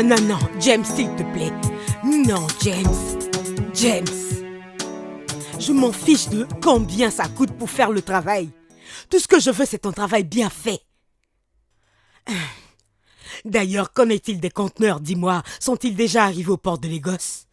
Non, James, s'il te plaît. Non, James. Je m'en fiche de combien ça coûte pour faire le travail. Tout ce que je veux, c'est ton travail bien fait. D'ailleurs, qu'en est-il des conteneurs, dis-moi? Sont-ils déjà arrivés au port de Lagos?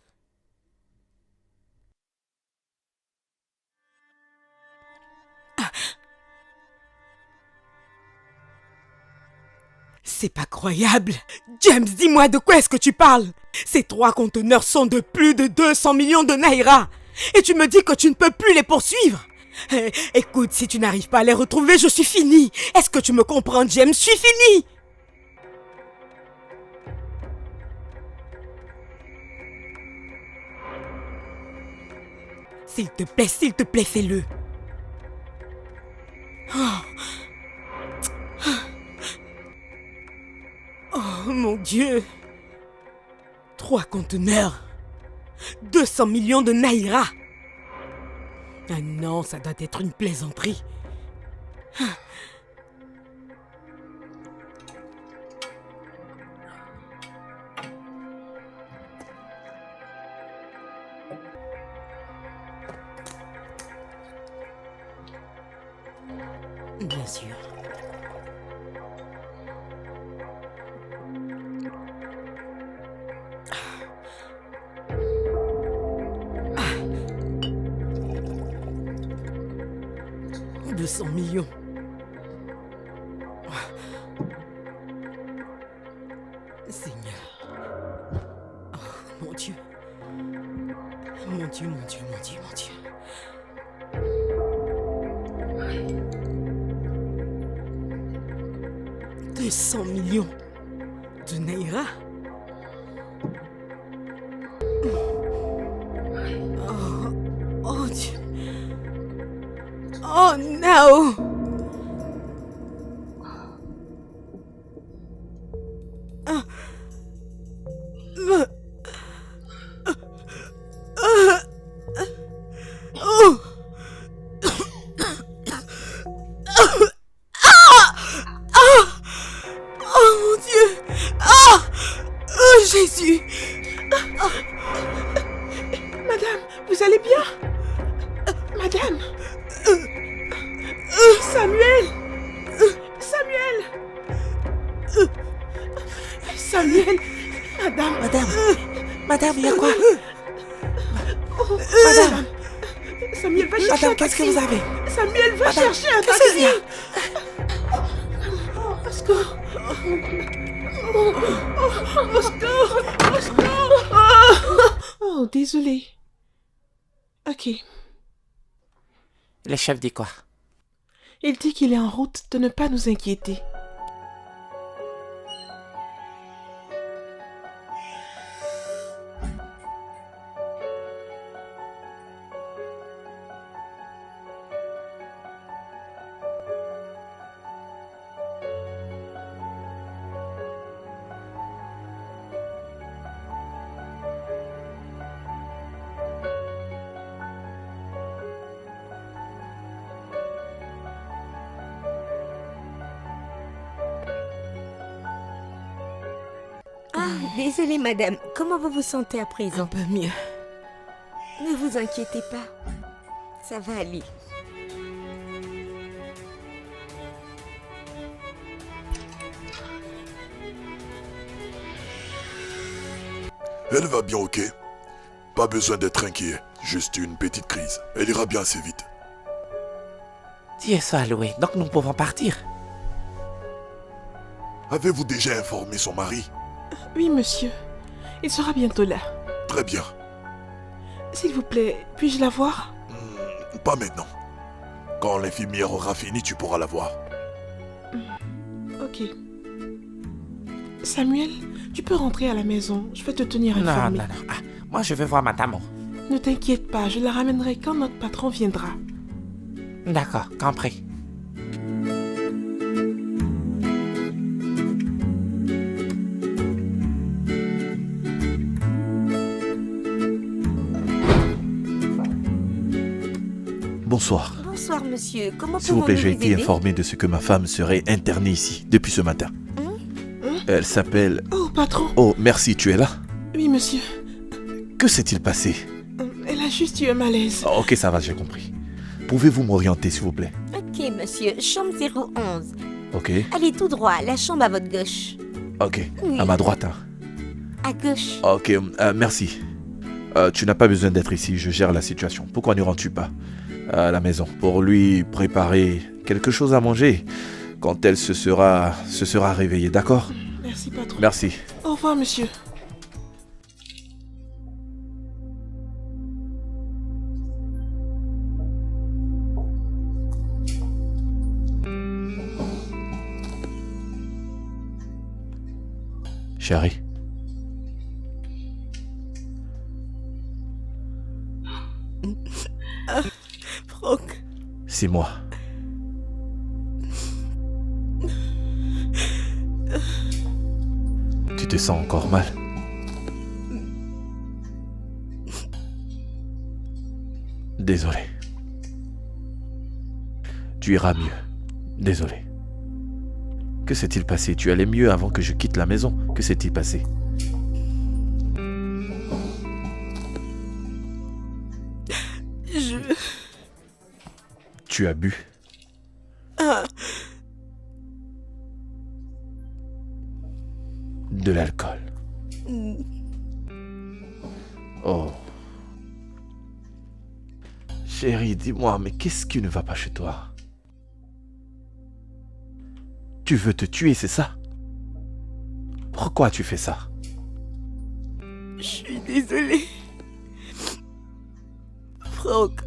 C'est pas croyable. James, dis-moi de quoi est-ce que tu parles? Ces 3 conteneurs sont de plus de 200 millions de naira. Et tu me dis que tu ne peux plus les poursuivre? Écoute, si tu n'arrives pas à les retrouver, je suis fini. Est-ce que tu me comprends, James? Je suis fini. S'il te plaît, fais-le. Oh mon Dieu! 3 conteneurs! 200 millions de naira! Ah non, ça doit être une plaisanterie. Bien sûr. « 200 millions. Seigneur. Oh, mon Dieu. Mon Dieu. 200 millions de naira. Oh Dieu. Oh no. Jésus! Madame, vous allez bien? Madame? Samuel! Madame, il y a quoi? Madame! Samuel, va chercher Madame, un qu'est-ce taxi. que vous avez? Samuel, va Madame, chercher un qu'est-ce qu'il y taxi. a? Au secours. Au secours. Oh, désolé. Ok. Le chef dit quoi? Il dit qu'il est en route, de ne pas nous inquiéter. Désolée madame, comment vous vous sentez à présent? Un peu mieux. Ne vous inquiétez pas. Ça va aller. Elle va bien, ok? Pas besoin d'être inquiet. Juste une petite crise. Elle ira bien assez vite. Dieu soit loué, donc nous pouvons partir. Avez-vous déjà informé son mari? Oui, monsieur. Il sera bientôt là. Très bien. S'il vous plaît, puis-je la voir? Pas maintenant. Quand l'infirmière aura fini, tu pourras la voir. Ok. Samuel, tu peux rentrer à la maison. Je vais te tenir Non, informé. non, non. Ah, moi, je veux voir madame. Ne t'inquiète pas, je la ramènerai quand notre patron viendra. D'accord, compris. Bonsoir. Bonsoir, monsieur. Comment S'il vous plaît, pouvons-nous j'ai vous été aider? informé de ce que ma femme serait internée ici depuis ce matin. Elle s'appelle... Oh, patron. Oh, merci, tu es là? Oui, monsieur. Que s'est-il passé? Elle a juste eu un malaise. Oh, ok, ça va, j'ai compris. Pouvez-vous m'orienter, s'il vous plaît? Ok, monsieur. Chambre 011. Ok, Allez tout droit. La chambre à votre gauche. ok. Oui. À ma droite, hein. À gauche. Ok, merci. Tu n'as pas besoin d'être ici, je gère la situation. Pourquoi ne rentres-tu pas à la maison pour lui préparer quelque chose à manger quand elle se sera réveillée, d'accord? Merci, patron. Merci. Au revoir, monsieur. Chérie, Franck, c'est moi. Tu te sens encore mal? Désolé. Tu iras mieux. Désolé. Que s'est-il passé? Tu allais mieux avant que je quitte la maison. Que s'est-il passé? Tu as bu? De l'alcool. Oh. Chérie, dis-moi, mais qu'est-ce qui ne va pas chez toi? Tu veux te tuer, c'est ça? Pourquoi tu fais ça? je suis désolée. Franck,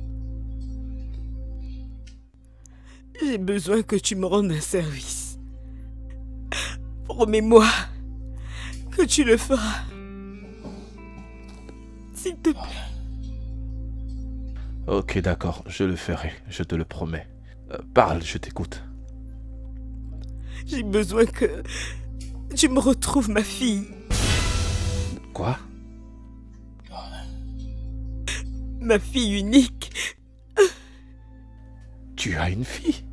j'ai besoin que tu me rendes un service. Promets-moi que tu le feras. S'il te plaît. Ok, d'accord, je le ferai, je te le promets. Parle, je t'écoute. J'ai besoin que tu me retrouves ma fille. Quoi? Ma fille unique. Tu as une fille?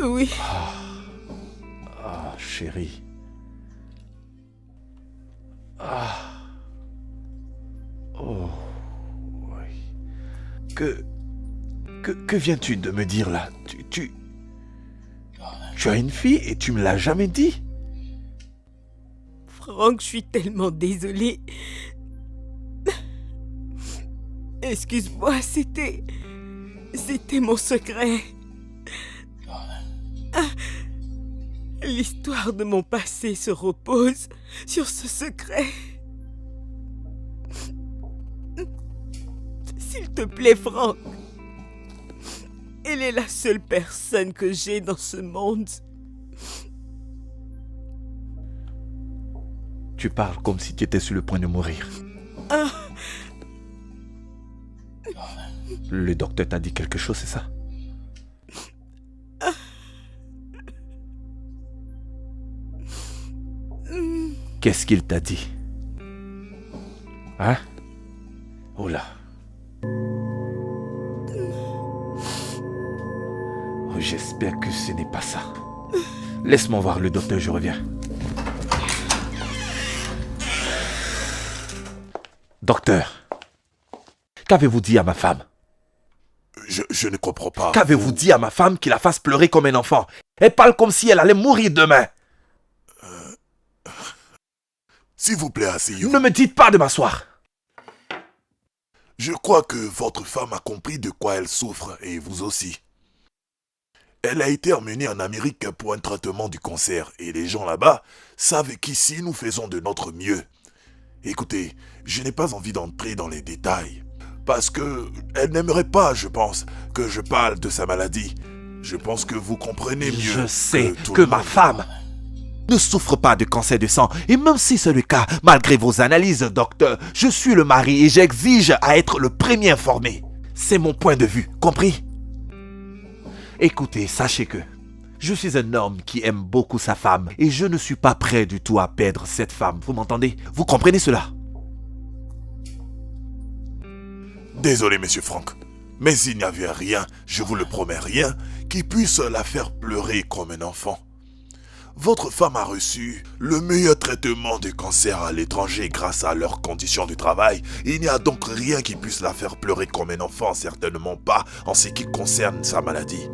Oui. Ah, chérie. Ah. Oh. Oui. Que viens-tu de me dire là? Tu as une fille et tu me l'as jamais dit? Franck, je suis tellement désolée. Excuse-moi, c'était mon secret. L'histoire de mon passé se repose sur ce secret. S'il te plaît, Franck. Elle est la seule personne que j'ai dans ce monde. Tu parles comme si tu étais sur le point de mourir. Le docteur t'a dit quelque chose, c'est ça? Qu'est-ce qu'il t'a dit? Hein? Oh là. Oh, j'espère que ce n'est pas ça. Laisse-moi voir le docteur, je reviens. Docteur, Qu'avez-vous dit à ma femme? Je ne comprends pas. Qu'avez-vous dit à ma femme qui la fasse pleurer comme un enfant? Elle parle comme si elle allait mourir demain. S'il vous plaît, asseyez-vous. Ne me dites pas de m'asseoir. Je crois que votre femme a compris de quoi elle souffre, et vous aussi. Elle a été emmenée en Amérique pour un traitement du cancer, et les gens là-bas savent qu'ici nous faisons de notre mieux. Écoutez, je n'ai pas envie d'entrer dans les détails, parce que elle n'aimerait pas, je pense, que je parle de sa maladie. Je pense que vous comprenez mieux. Je sais tout que le ma monde. femme ne souffre pas de cancer de sang. Et même si c'est le cas, malgré vos analyses, docteur, je suis le mari et j'exige à être le premier informé. C'est mon point de vue, compris? Écoutez, sachez que je suis un homme qui aime beaucoup sa femme et je ne suis pas prêt du tout à perdre cette femme. Vous m'entendez? Vous comprenez cela? Désolé, monsieur Frank, mais il n'y avait rien, je vous le promets, rien, qui puisse la faire pleurer comme un enfant. Votre femme a reçu le meilleur traitement de cancer à l'étranger grâce à leurs conditions de travail. Il n'y a donc rien qui puisse la faire pleurer comme un enfant, certainement pas en ce qui concerne sa maladie.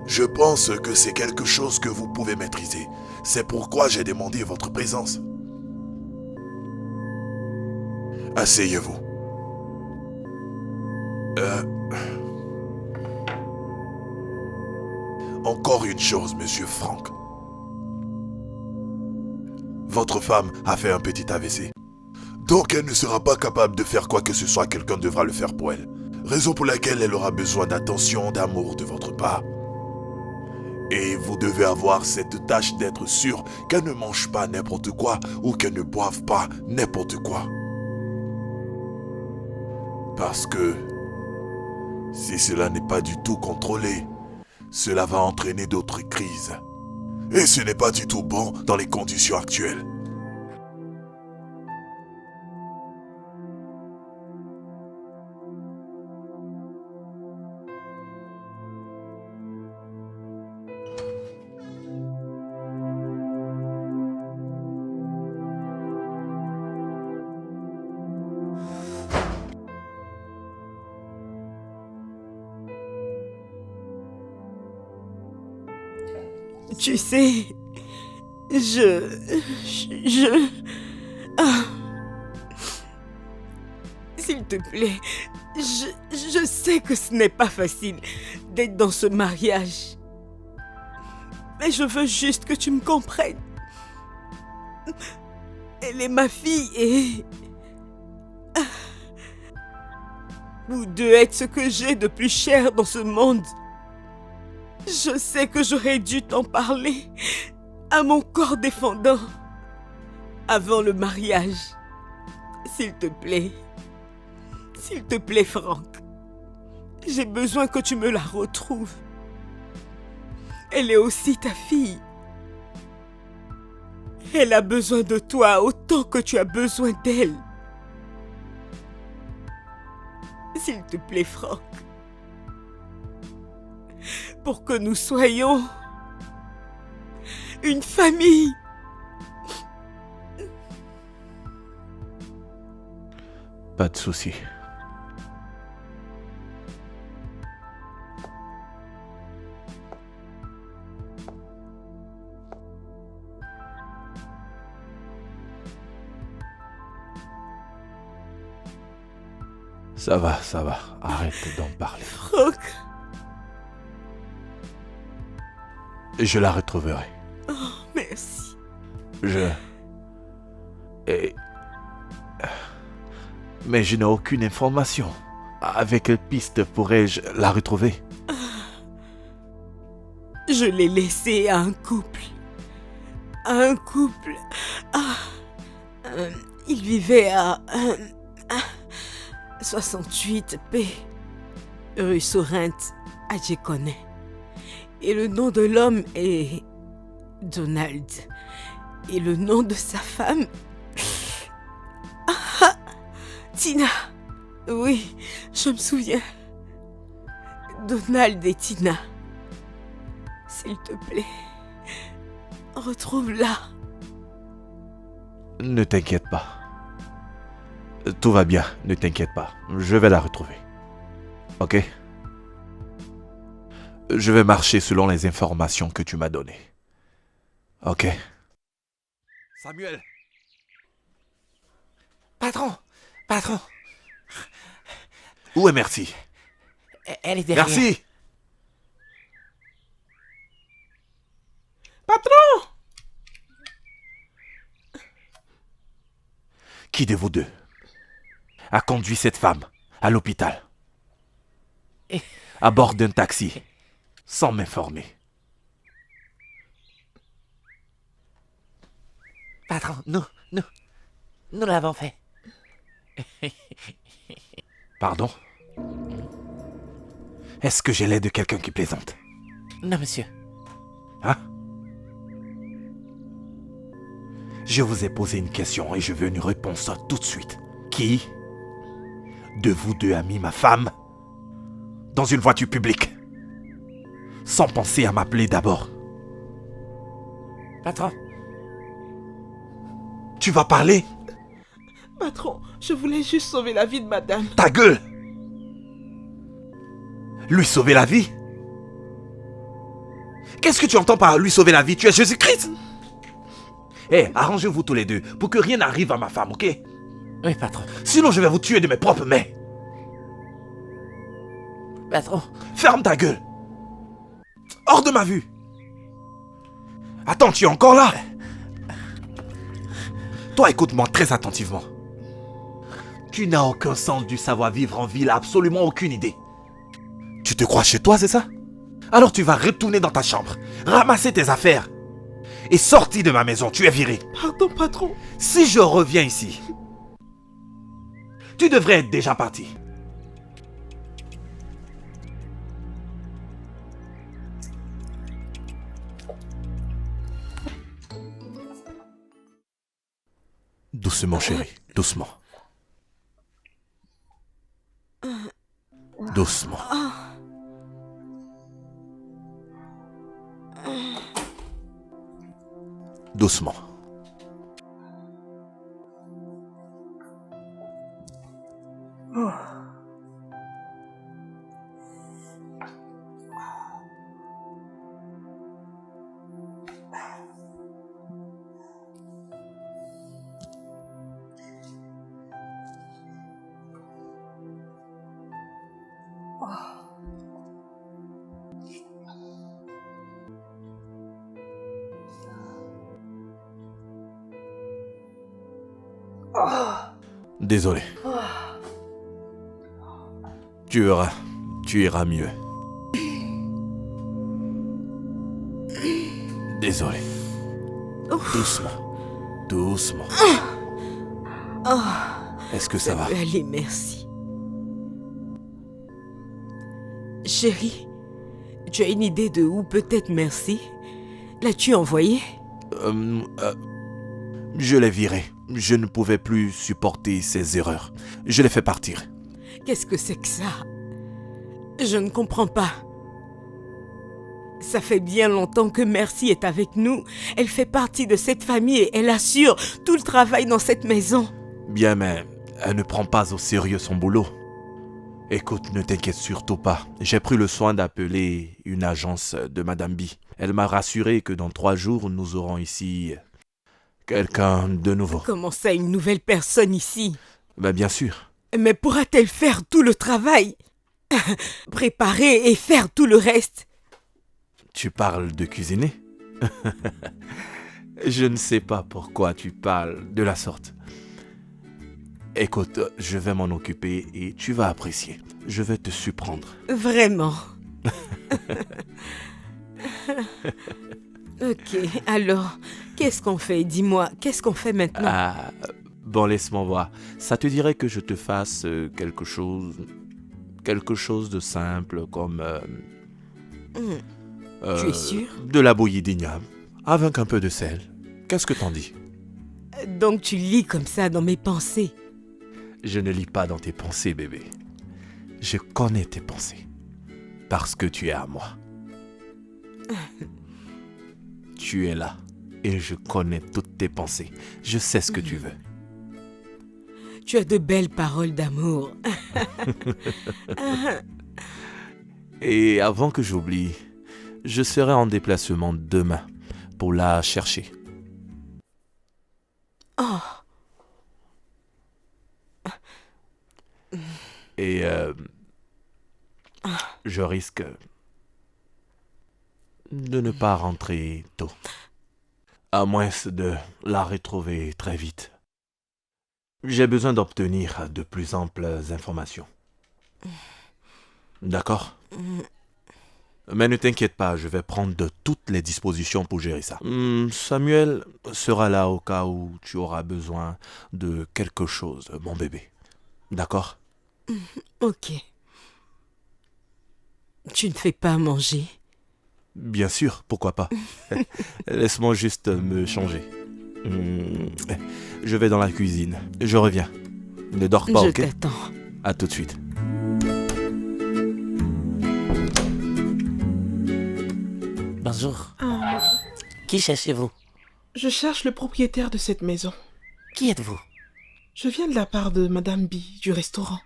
Je pense que c'est quelque chose que vous pouvez maîtriser. C'est pourquoi j'ai demandé votre présence. Asseyez-vous. Encore une chose, monsieur Frank. Votre femme a fait un petit AVC. Donc elle ne sera pas capable de faire quoi que ce soit, quelqu'un devra le faire pour elle. Raison pour laquelle elle aura besoin d'attention, d'amour de votre part. Et vous devez avoir cette tâche d'être sûr qu'elle ne mange pas n'importe quoi ou qu'elle ne boive pas n'importe quoi. Parce que si cela n'est pas du tout contrôlé, cela va entraîner d'autres crises. Et ce n'est pas du tout bon dans les conditions actuelles. Tu sais, Ah. S'il te plaît, je sais que ce n'est pas facile d'être dans ce mariage. Mais je veux juste que tu me comprennes. Elle est ma fille et... Vous deux êtes ce que j'ai de plus cher dans ce monde. Je sais que j'aurais dû t'en parler à mon corps défendant avant le mariage. S'il te plaît, Franck, j'ai besoin que tu me la retrouves. Elle est aussi ta fille. Elle a besoin de toi autant que tu as besoin d'elle. S'il te plaît, Franck. Pour que nous soyons une famille. Pas de souci. Ça va. Arrête d'en parler. Franck. Je la retrouverai. Oh, merci. Mais je n'ai aucune information. Avec quelle piste pourrais-je la retrouver? Je l'ai laissée à un couple. Il vivait à 68 P, rue Sorrente, à Djekonné. Et le nom de l'homme est Donald. Et le nom de sa femme... Tina. Oui, je me souviens. Donald et Tina. S'il te plaît, retrouve-la. Ne t'inquiète pas. Tout va bien, ne t'inquiète pas. Je vais la retrouver. Ok? Je vais marcher selon les informations que tu m'as données. Ok? Samuel! Patron, patron, Où est Merci? elle est derrière. Merci! Patron! Qui de vous deux a conduit cette femme à l'hôpital? À bord d'un taxi, sans m'informer? Patron, nous l'avons fait. Pardon? Est-ce que j'ai l'air de quelqu'un qui plaisante? Non, monsieur. Hein? Je vous ai posé une question et je veux une réponse tout de suite. Qui de vous deux a mis ma femme dans une voiture publique sans penser à m'appeler d'abord? Patron, Tu vas parler? Patron, je voulais juste sauver la vie de madame. Ta gueule! Lui sauver la vie? Qu'est-ce que tu entends par lui sauver la vie? Tu es Jésus-Christ? Arrangez-vous tous les deux pour que rien n'arrive à ma femme, ok? oui, patron. Sinon je vais vous tuer de mes propres mains. Patron, Ferme ta gueule. Hors de ma vue. Attends, tu es encore là? Toi, écoute-moi très attentivement. Tu n'as aucun sens du savoir-vivre en ville, absolument aucune idée. Tu te crois chez toi, c'est ça? Alors tu vas retourner dans ta chambre, ramasser tes affaires et sortir de ma maison, tu es viré. Pardon, patron. Si je reviens ici, tu devrais être déjà parti. Doucement, chérie, doucement. Doucement. Doucement. Désolé. Tu iras mieux. Désolé. Doucement. Doucement. Est-ce que ça va? Allez, merci. Chérie, tu as une idée de où peut-être Merci? L'as-tu envoyé? Je l'ai viré. Je ne pouvais plus supporter ses erreurs. Je l'ai fait partir. Qu'est-ce que c'est que ça? Je ne comprends pas. Ça fait bien longtemps que Merci est avec nous. Elle fait partie de cette famille et elle assure tout le travail dans cette maison. Bien, mais elle ne prend pas au sérieux son boulot. Écoute, ne t'inquiète surtout pas. J'ai pris le soin d'appeler une agence de Madame B. Elle m'a rassuré que dans 3 jours, nous aurons ici quelqu'un de nouveau. Comment ça, une nouvelle personne ici? Ben, bien sûr. Mais pourra-t-elle faire tout le travail? Préparer et faire tout le reste? Tu parles de cuisiner? Je ne sais pas pourquoi tu parles de la sorte. Écoute, je vais m'en occuper et tu vas apprécier. Je vais te surprendre. Vraiment? Ok, alors, qu'est-ce qu'on fait? Dis-moi, qu'est-ce qu'on fait maintenant? Ah, bon, laisse-moi voir. Ça te dirait que je te fasse quelque chose de simple comme... Tu es sûr? De la bouillie d'igname, avec un peu de sel. Qu'est-ce que t'en dis? Donc tu lis comme ça dans mes pensées. Je ne lis pas dans tes pensées, bébé. Je connais tes pensées. Parce que tu es à moi. Tu es là. Et je connais toutes tes pensées. Je sais ce que tu veux. Tu as de belles paroles d'amour. Et avant que j'oublie, je serai en déplacement demain pour la chercher. Oh, Et je risque de ne pas rentrer tôt. À moins de la retrouver très vite. J'ai besoin d'obtenir de plus amples informations. D'accord? Mais ne t'inquiète pas, je vais prendre de toutes les dispositions pour gérer ça. Samuel sera là au cas où tu auras besoin de quelque chose, mon bébé. D'accord? ok. Tu ne fais pas à manger? Bien sûr, pourquoi pas. Laisse-moi juste me changer. Je vais dans la cuisine. Je reviens. Ne dors pas, Je ok? t'attends. À tout de suite. Bonjour. Ah, Qui cherchez-vous? je cherche le propriétaire de cette maison. Qui êtes-vous? Je viens de la part de Madame B du restaurant.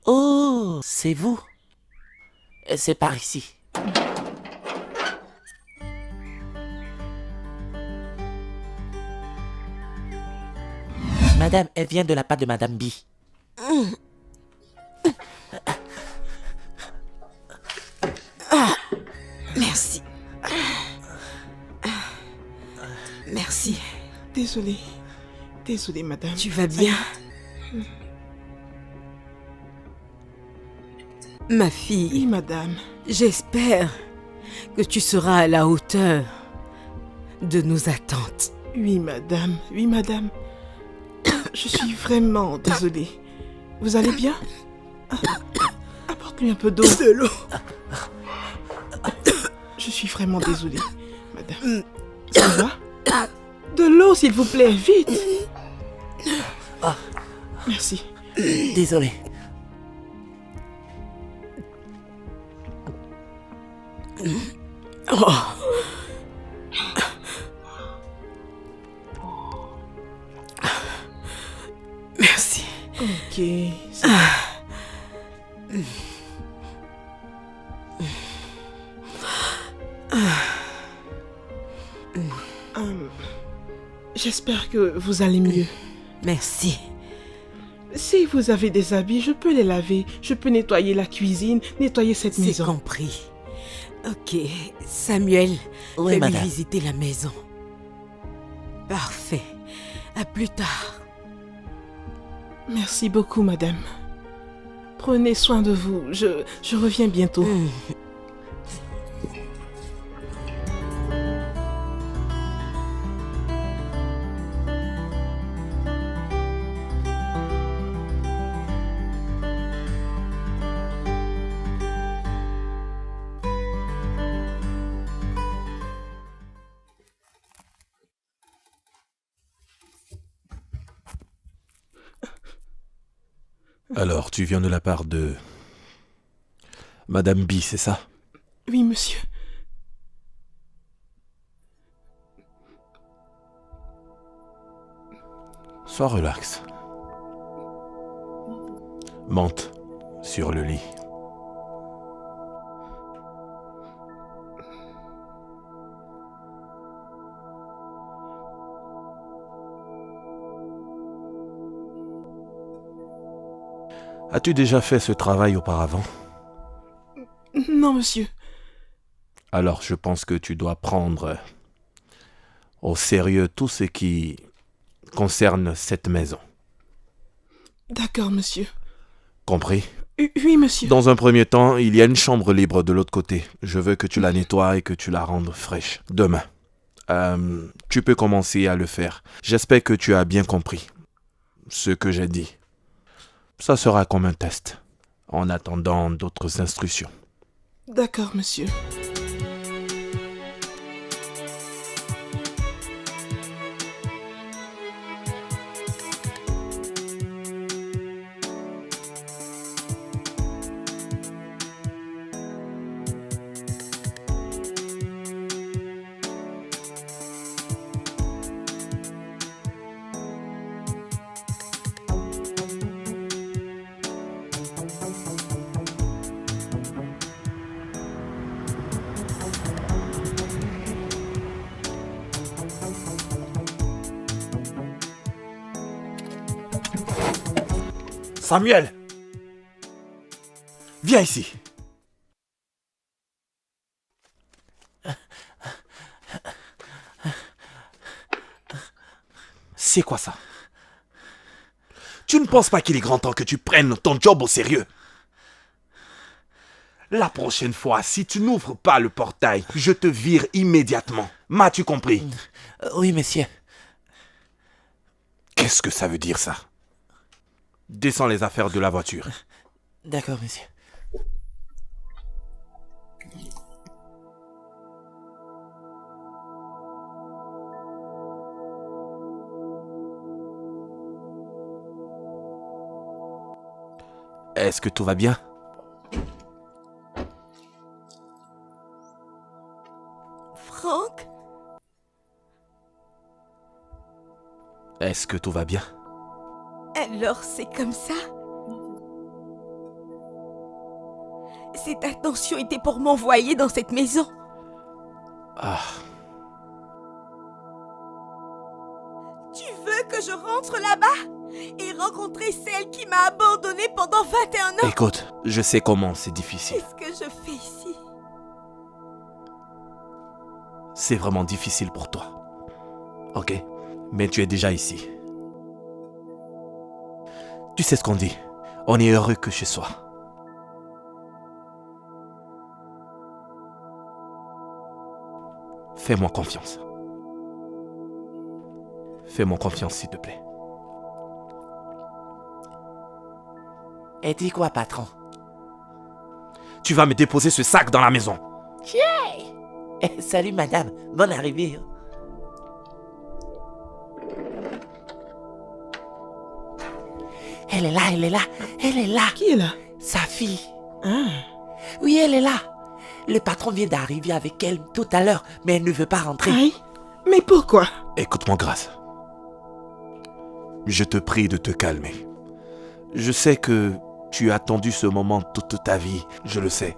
Oh, c'est vous? C'est par ici. Madame, elle vient de la part de Madame B. Merci. Merci. Désolée. Désolée, madame. Tu vas bien? Ma Oui, fille, madame. j'espère que tu seras à la hauteur de nos attentes. Oui, madame. Oui, madame. Je suis vraiment désolée. Vous allez bien? Apporte-lui un peu d'eau. De l'eau. Je suis vraiment désolée, madame. Ça va? De l'eau, s'il vous plaît, vite. Merci. Désolé. Oh. Merci. Ok. c'est- J'espère que vous allez mieux. Merci. Si vous avez des habits, je peux les laver. Je peux nettoyer la cuisine, nettoyer cette C'est maison. compris. Ok. Samuel, Oui, fais-lui madame. visiter la maison. Parfait. À plus tard. Merci beaucoup, madame. Prenez soin de vous. Je reviens bientôt. Alors, tu viens de la part de Madame B, c'est ça? Oui, monsieur. Sois relax. Monte sur le lit. As-tu déjà fait ce travail auparavant? Non, monsieur. Alors, je pense que tu dois prendre au sérieux tout ce qui concerne cette maison. D'accord, monsieur. Compris? Oui, monsieur. Dans un premier temps, il y a une chambre libre de l'autre côté. Je veux que tu la nettoies et que tu la rendes fraîche. Demain. Tu peux commencer à le faire. J'espère que tu as bien compris ce que j'ai dit. Ça sera comme un test, en attendant d'autres instructions. D'accord, monsieur. Samuel! Viens ici. C'est quoi ça? Tu ne penses pas qu'il est grand temps que tu prennes ton job au sérieux? La prochaine fois, si tu n'ouvres pas le portail, je te vire immédiatement. M'as-tu compris? Oui, monsieur. Qu'est-ce que ça veut dire, ça? Descends les affaires de la voiture. D'accord, monsieur. Est-ce que tout va bien? Franck? Est-ce que tout va bien? Alors c'est comme ça? Cette attention était pour m'envoyer dans cette maison. Ah, Tu veux que je rentre là-bas et rencontrer celle qui m'a abandonnée pendant 21 ans? écoute, je sais comment c'est difficile. Qu'est-ce que je fais ici? C'est vraiment difficile pour toi. Ok? Mais tu es déjà ici. Tu sais ce qu'on dit. On est heureux que chez soi. Fais-moi confiance. Fais-moi confiance, s'il te plaît. Et dis quoi, patron? Tu vas me déposer ce sac dans la maison. Eh, salut, madame. Bonne arrivée. Elle est là, elle est là, elle est là. Qui est là? Sa fille. Ah, Oui, elle est là. Le patron vient d'arriver avec elle tout à l'heure, mais elle ne veut pas rentrer. aïe. Mais pourquoi? Écoute-moi, Grâce. Je te prie de te calmer. Je sais que tu as attendu ce moment toute ta vie, je le sais.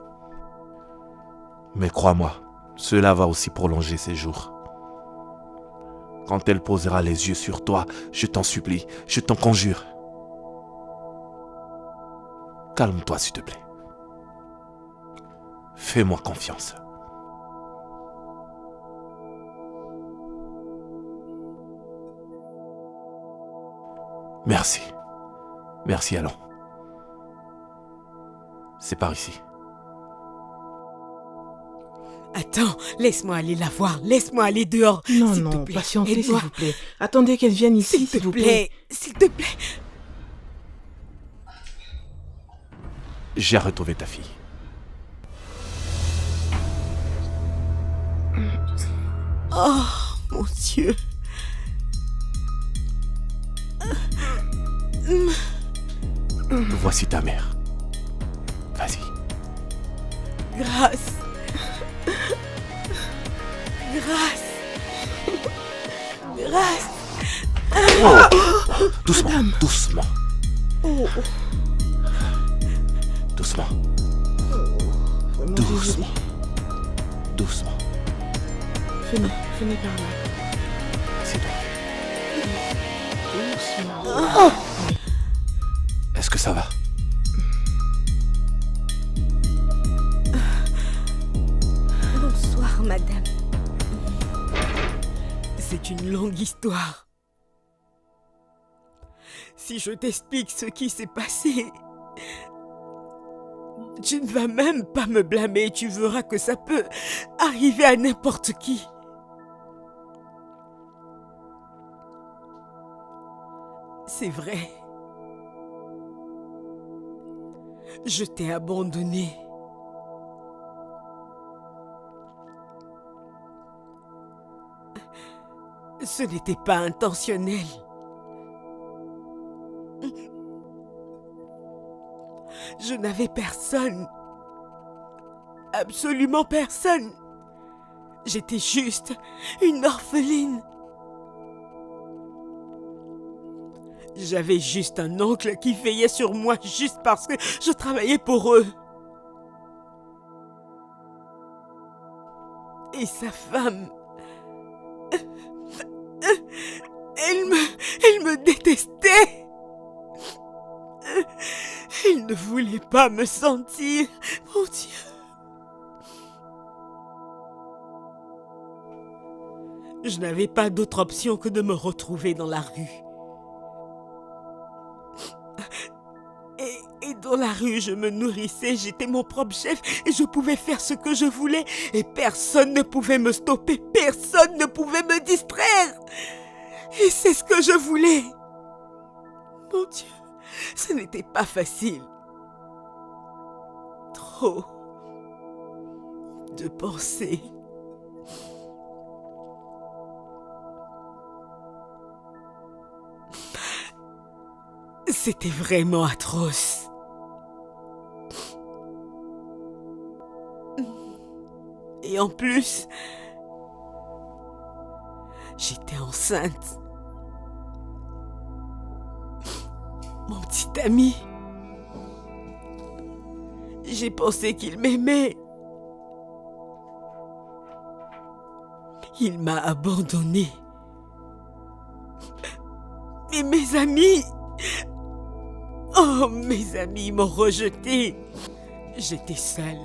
Mais crois-moi, cela va aussi prolonger ses jours. Quand elle posera les yeux sur toi, je t'en supplie, je t'en conjure. Calme-toi, s'il te plaît. Fais-moi confiance. Merci. Merci, allons. C'est par ici. Attends, laisse-moi aller la voir. Laisse-moi aller dehors. non, S'il te non, plaît, patientez, s'il aide-moi. vous plaît. Attendez qu'elle vienne ici, S'il te vous plaît. S'il te plaît. J'ai retrouvé ta fille. Oh, mon Dieu. Voici ta mère. Vas-y. Grâce. Grâce. Grâce. Doucement, Madame. doucement, Oh, doucement, vraiment doucement, désolée. doucement. Venez par là. C'est toi. Doucement. Est-ce que ça va? Bonsoir, madame. C'est une longue histoire. Si je t'explique ce qui s'est passé, tu ne vas même pas me blâmer. Tu verras que ça peut arriver à n'importe qui. C'est vrai. Je t'ai abandonné. Ce n'était pas intentionnel. Je n'avais personne. Absolument personne. J'étais juste une orpheline. J'avais juste un oncle qui veillait sur moi juste parce que je travaillais pour eux. Et sa femme... Elle me détestait. Il ne voulait pas me sentir. Mon Dieu. Je n'avais pas d'autre option que de me retrouver dans la rue. Et dans la rue, je me nourrissais, j'étais mon propre chef et je pouvais faire ce que je voulais et personne ne pouvait me stopper, personne ne pouvait me distraire. Et c'est ce que je voulais. Mon Dieu, ce n'était pas facile. Trop de pensées. C'était vraiment atroce. Et en plus, j'étais enceinte. Mon petit ami, j'ai pensé qu'il m'aimait. Il m'a abandonnée. Et mes amis... Oh, mes amis m'ont rejetée. J'étais seule.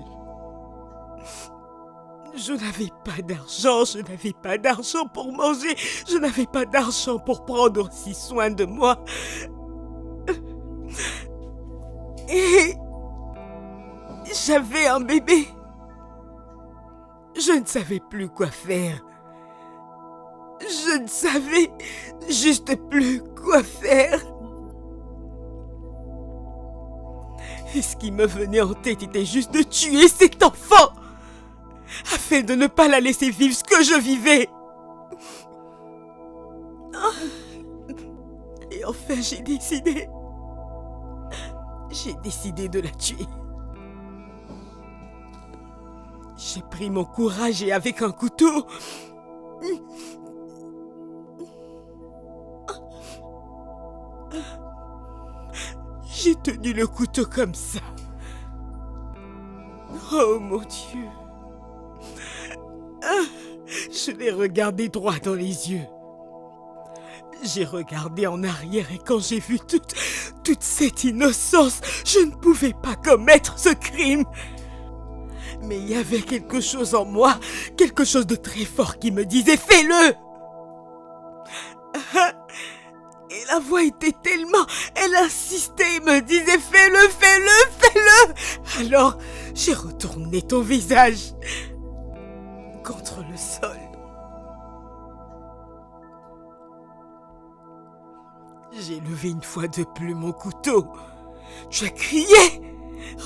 Je n'avais pas d'argent, je n'avais pas d'argent pour manger, je n'avais pas d'argent pour prendre aussi soin de moi. Et j'avais un bébé. Je ne savais plus quoi faire. Je ne savais juste plus quoi faire. Et ce qui me venait en tête était juste de tuer cet enfant, afin de ne pas la laisser vivre ce que je vivais. Et enfin, j'ai décidé de la tuer. J'ai pris mon courage et avec un couteau, j'ai tenu le couteau comme ça. Oh mon Dieu. Je l'ai regardé droit dans les yeux. J'ai regardé en arrière et quand j'ai vu toute cette innocence, je ne pouvais pas commettre ce crime. Mais il y avait quelque chose en moi, quelque chose de très fort qui me disait « Fais-le !» Et la voix était tellement... Elle insistait et me disait « Fais-le, fais-le, fais-le !» Alors, j'ai retourné ton visage contre le sol. J'ai levé une fois de plus mon couteau. Tu as crié.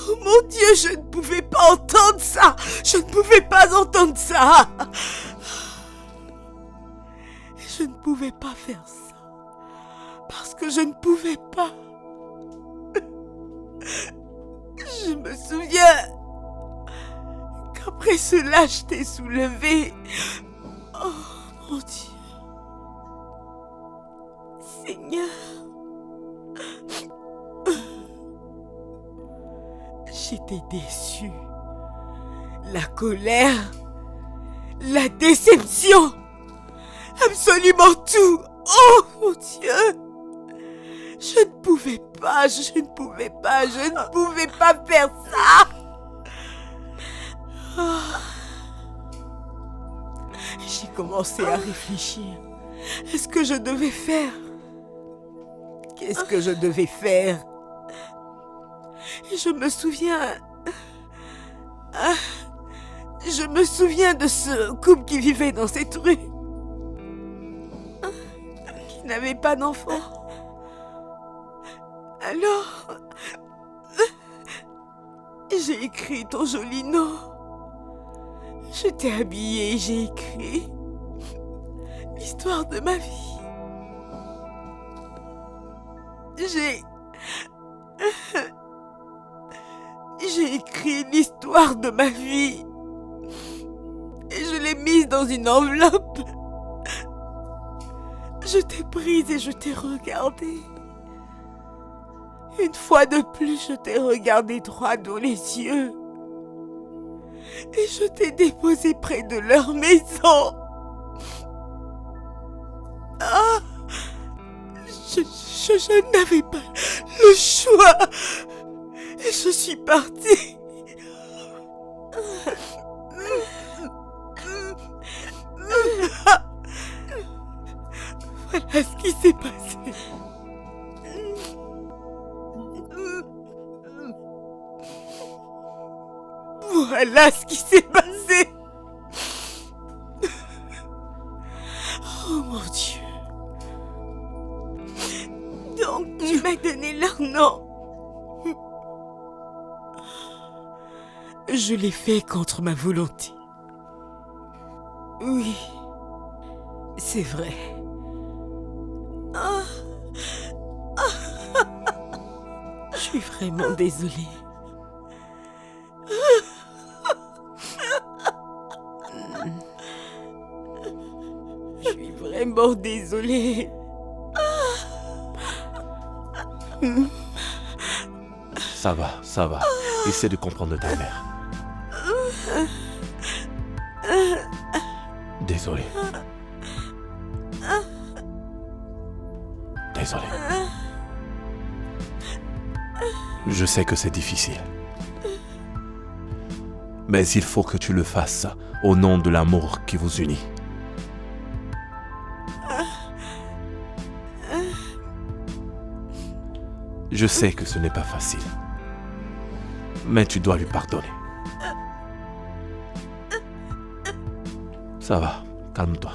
Oh mon Dieu, je ne pouvais pas entendre ça. Je ne pouvais pas entendre ça. Je ne pouvais pas faire ça. Parce que je ne pouvais pas. Je me souviens qu'après cela, je t'ai soulevé. Oh mon Dieu. Seigneur, j'étais déçue. La colère, la déception, absolument tout. Oh mon Dieu, je ne pouvais pas faire ça. J'ai commencé à réfléchir. Est-ce que je devais faire? Qu'est-ce que je devais faire? Et je me souviens de ce couple qui vivait dans cette rue, qui n'avait pas d'enfant. Alors, j'ai écrit ton joli nom. Je t'ai habillée et j'ai écrit l'histoire de ma vie. J'ai écrit l'histoire de ma vie et je l'ai mise dans une enveloppe. Je t'ai prise et je t'ai regardée. Une fois de plus, je t'ai regardé droit dans les yeux et je t'ai déposé près de leur maison. Ah! Je n'avais pas le choix. Je suis partie. Voilà ce qui s'est passé. Voilà ce qui s'est passé. Oh mon Dieu. Donc tu m'as donné leur nom. Je l'ai fait contre ma volonté. Oui, c'est vrai. Je suis vraiment désolée. Je suis vraiment désolée. Ça va. Essaie de comprendre ta mère. Désolé. Je sais que c'est difficile. Mais il faut que tu le fasses au nom de l'amour qui vous unit. Je sais que ce n'est pas facile. Mais tu dois lui pardonner. Ça va, calme-toi.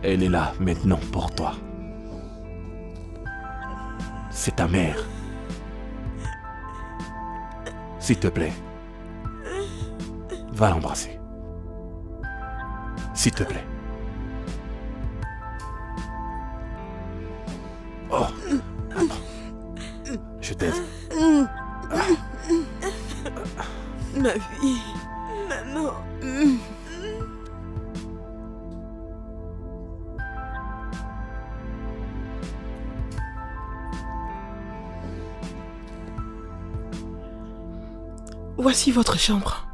Elle est là maintenant pour toi. C'est ta mère. S'il te plaît, va l'embrasser. S'il te plaît. Oh, attends. Je t'aide. Ma vie, maman. Voici votre chambre.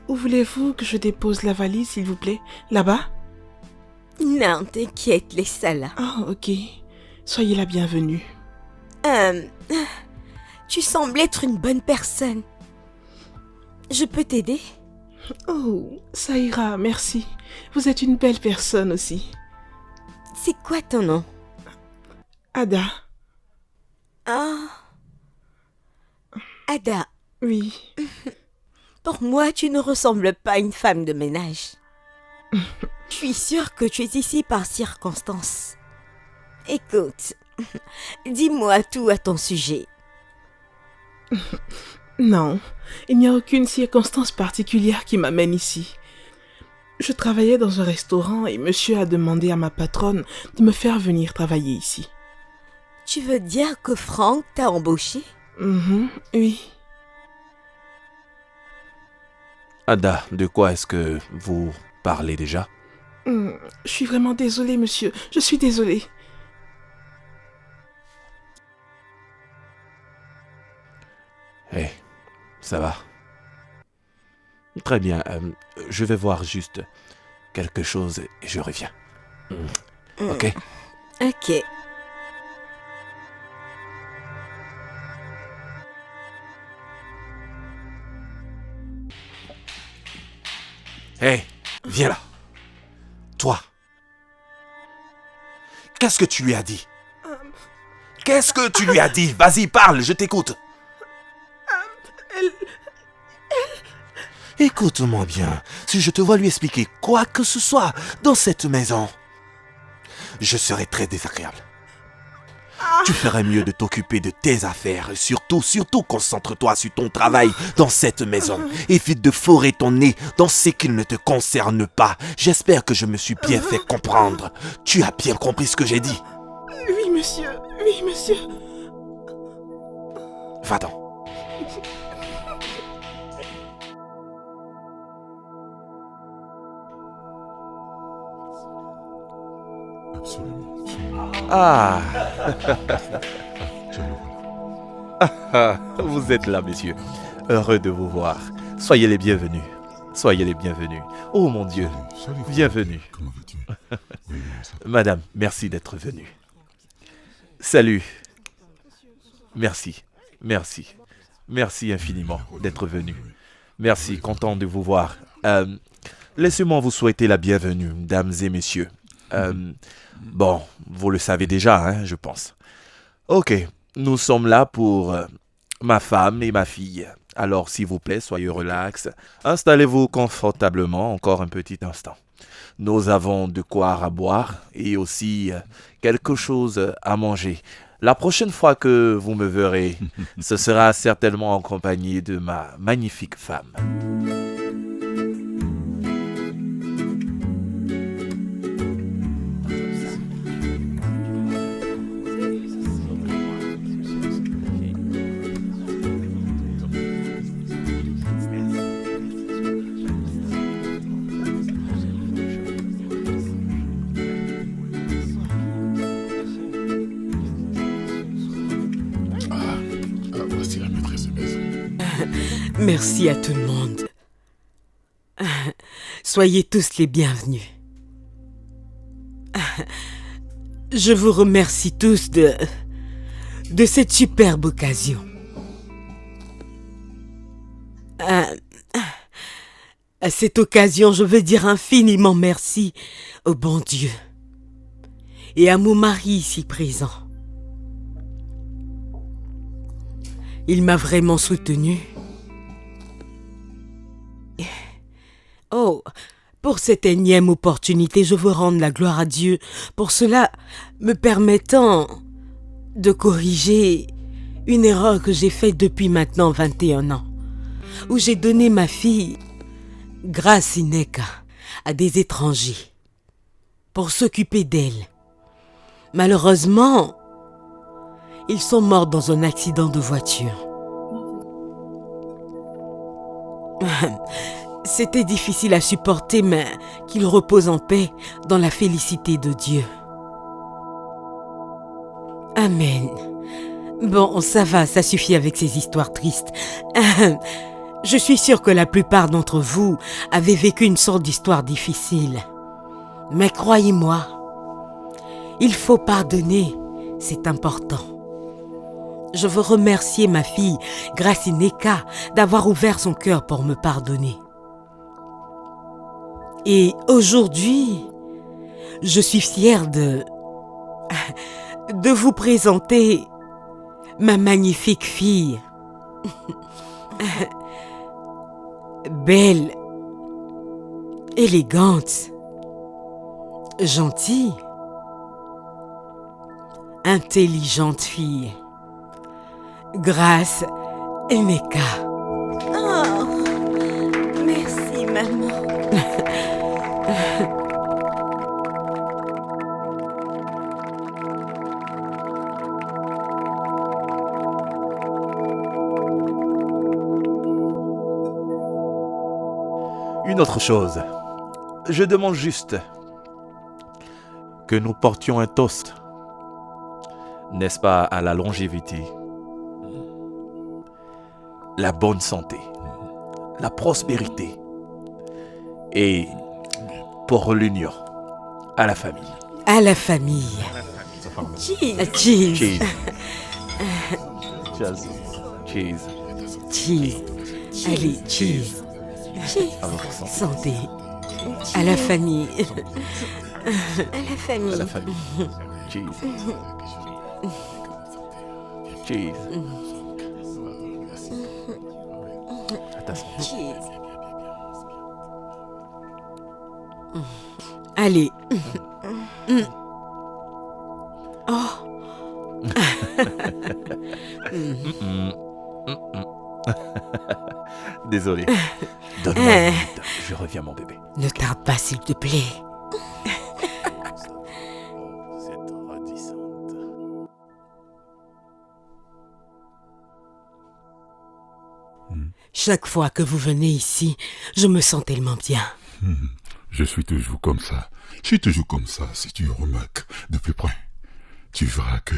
Où voulez-vous que je dépose la valise, s'il vous plaît? Là-bas? Non, t'inquiète, laisse ça là. Ah, ok. Soyez la bienvenue. Tu sembles être une bonne personne. Je peux t'aider? Oh, ça ira, merci. Vous êtes une belle personne aussi. C'est quoi ton nom? Ada. Ah. Ada, Oui. pour moi, tu ne ressembles pas à une femme de ménage. Je suis sûre que tu es ici par circonstance. Écoute, dis-moi tout à ton sujet. Non, il n'y a aucune circonstance particulière qui m'amène ici. Je travaillais dans un restaurant et monsieur a demandé à ma patronne de me faire venir travailler ici. Tu veux dire que Franck t'a embauché? Oui. Ada, de quoi est-ce que vous parlez déjà? Je suis vraiment désolée, monsieur. Je suis désolée. Hey, ça va. Très bien, je vais voir juste quelque chose et je reviens. Ok? Ok. Hey, viens là. Toi. Qu'est-ce que tu lui as dit? Qu'est-ce que tu lui as dit? Vas-y, parle, je t'écoute. Écoute-moi bien, si je te vois lui expliquer quoi que ce soit dans cette maison, je serai très désagréable. Tu ferais mieux de t'occuper de tes affaires et surtout, concentre-toi sur ton travail dans cette maison. Évite de fourrer ton nez dans ce qui ne te concerne pas. J'espère que je me suis bien fait comprendre. Tu as bien compris ce que j'ai dit? Oui, monsieur. Oui, monsieur. Va-t'en. Absolument. Ah, Je le vois. Vous êtes là, messieurs. Heureux de vous voir. Soyez les bienvenus. Soyez les bienvenus. Oh mon Dieu, bienvenue. Madame, merci d'être venue. Salut. Merci, merci. Merci infiniment d'être venu. Merci, content de vous voir. Laissez-moi vous souhaiter la bienvenue, dames et messieurs. Bon, vous le savez déjà, hein, je pense. Ok, nous sommes là pour ma femme et ma fille. Alors, s'il vous plaît, soyez relax. Installez-vous confortablement encore un petit instant. Nous avons de quoi à boire et aussi quelque chose à manger. La prochaine fois que vous me verrez, ce sera certainement en compagnie de ma magnifique femme. Voici la maîtresse de maison. Merci à tout le monde. Soyez tous les bienvenus. Je vous remercie tous de cette superbe occasion. À cette occasion, je veux dire infiniment merci au bon Dieu et à mon mari ici présent. Il m'a vraiment soutenu. Oh, pour cette énième opportunité, je veux rendre la gloire à Dieu pour cela me permettant de corriger une erreur que j'ai faite depuis maintenant 21 ans, où j'ai donné ma fille, Gracineka, à des étrangers pour s'occuper d'elle. Malheureusement, ils sont morts dans un accident de voiture. C'était difficile à supporter, mais qu'ils reposent en paix dans la félicité de Dieu. Amen. Bon, ça va, ça suffit avec ces histoires tristes. Je suis sûre que la plupart d'entre vous avez vécu une sorte d'histoire difficile. Mais croyez-moi, il faut pardonner, c'est important. Je veux remercier ma fille, Gracineka, d'avoir ouvert son cœur pour me pardonner. Et aujourd'hui, je suis fière de vous présenter ma magnifique fille. Belle, élégante, gentille, intelligente fille. Gracineka. Oh, merci maman. Une autre chose, je demande juste que nous portions un toast, n'est-ce pas, à la longévité, la bonne santé, la prospérité et pour l'union, à la famille. À la famille. Cheese. Cheese. Cheers. Cheers. Cheese. Allez, cheese. À votre santé. Santé. À la famille. À la famille. À la famille. Cheers. Cheers. À ta santé. Cheese. Allez. Oh. Désolé. Donne-moi une minute. Je reviens, mon bébé. Ne tarde pas, s'il te plaît. C'est radissante. Chaque fois que vous venez ici, je me sens tellement bien. Je suis toujours comme ça. Je suis toujours comme ça, si tu remarques de plus près. Tu verras que...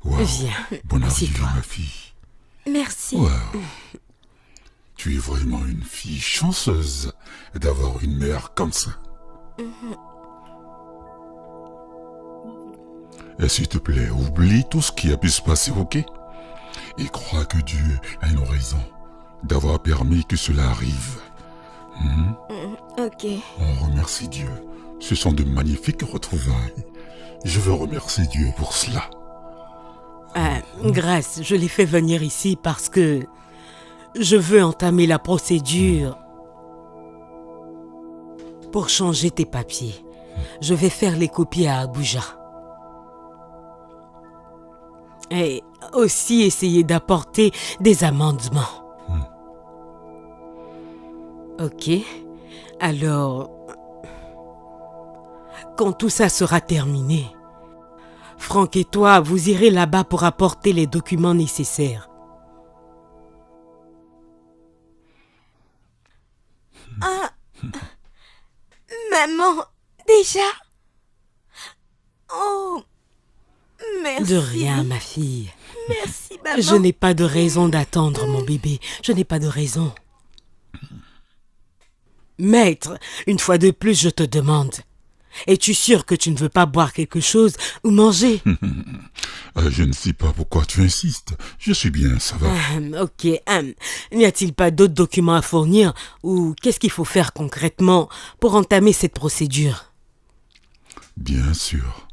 Waouh, Viens, bon arrivée, assieds-toi. ma fille. Merci. Wow. Tu es vraiment une fille chanceuse d'avoir une mère comme ça. Et s'il te plaît, oublie tout ce qui a pu se passer, ok? Et crois que Dieu a une raison d'avoir permis que cela arrive. Ok. On remercie Dieu. Ce sont de magnifiques retrouvailles. Je veux remercier Dieu pour cela. Grâce, je l'ai fait venir ici parce que je veux entamer la procédure pour changer tes papiers. Je vais faire les copies à Abuja. Et aussi essayer d'apporter des amendements. Ok. Alors, quand tout ça sera terminé, Franck et toi, vous irez là-bas pour apporter les documents nécessaires. Maman, déjà? Oh, merci. De rien, ma fille. Merci, maman. Je n'ai pas de raison d'attendre, mon bébé. Je n'ai pas de raison. Maître, une fois de plus, je te demande. Es-tu sûr que tu ne veux pas boire quelque chose ou manger? Je ne sais pas pourquoi tu insistes. Je suis bien, ça va. Ok. N'y a-t-il pas d'autres documents à fournir ou qu'est-ce qu'il faut faire concrètement pour entamer cette procédure? Bien sûr.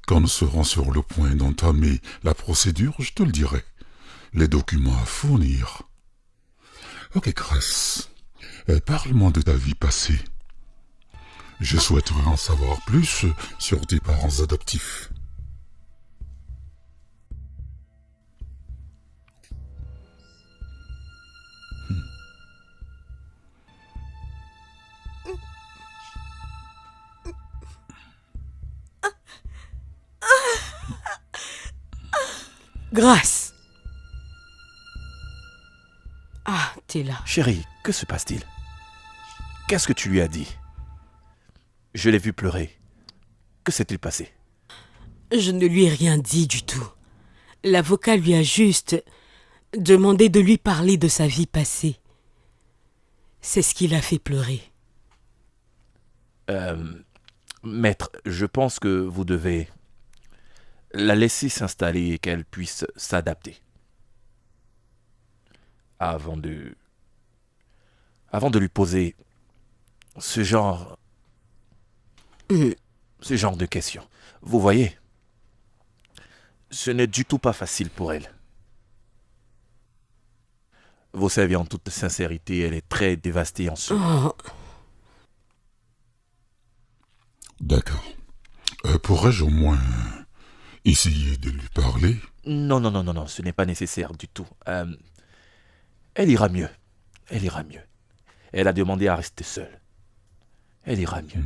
Quand nous serons sur le point d'entamer la procédure, je te le dirai. Les documents à fournir. Ok, Grace. Parle-moi de ta vie passée. Je souhaiterais en savoir plus sur tes parents adoptifs. Grâce. Ah, t'es là. Chérie, que se passe-t-il? Qu'est-ce que tu lui as dit? Je l'ai vu pleurer. Que s'est-il passé? Je ne lui ai rien dit du tout. L'avocat lui a juste demandé de lui parler de sa vie passée. C'est ce qui l'a fait pleurer. Maître, je pense que vous devez la laisser s'installer et qu'elle puisse s'adapter. Avant de lui poser ce genre de questions. Vous voyez, ce n'est du tout pas facile pour elle. Vous savez, en toute sincérité, elle est très dévastée en ce moment. D'accord. Pourrais-je au moins essayer de lui parler? Non, ce n'est pas nécessaire du tout. Elle ira mieux. Elle ira mieux. Elle a demandé à rester seule. Elle ira mieux.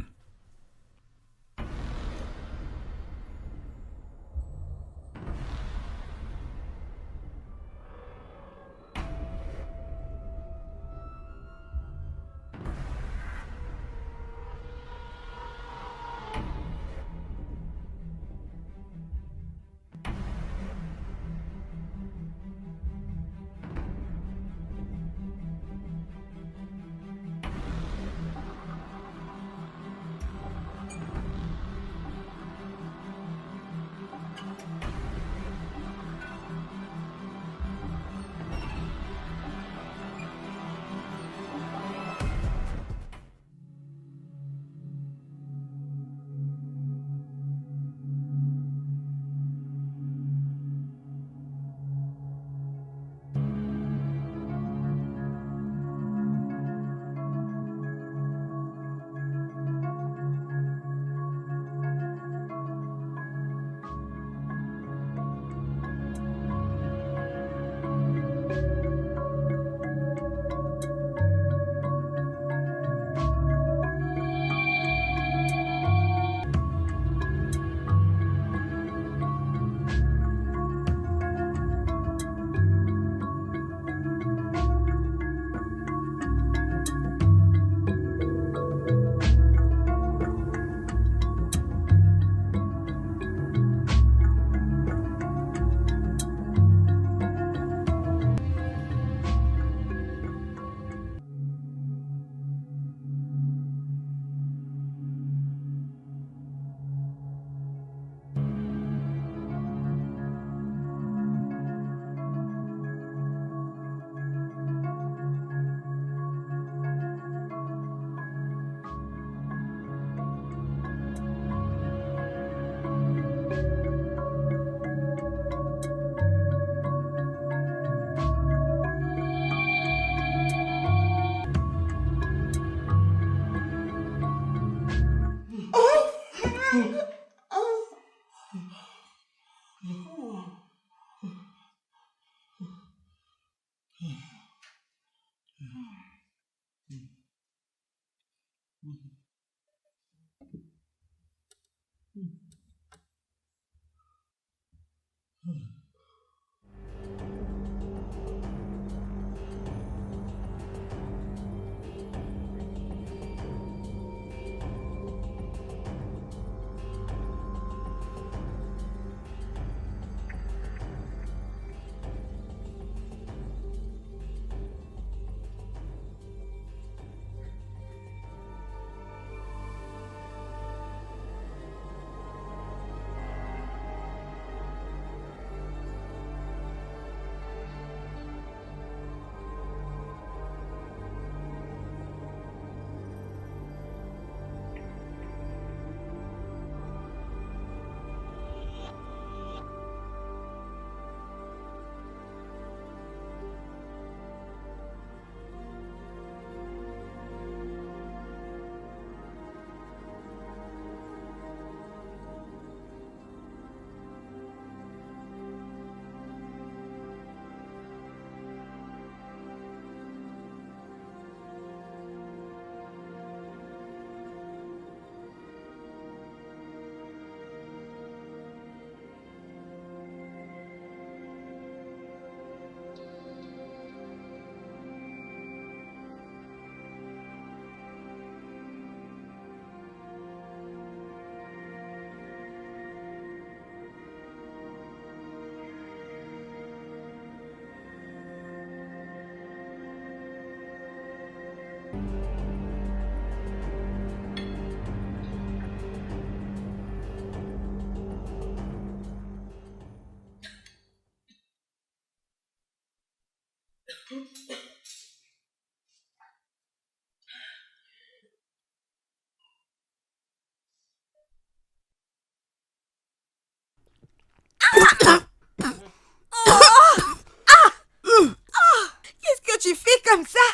Qu'est-ce que tu fais comme ça?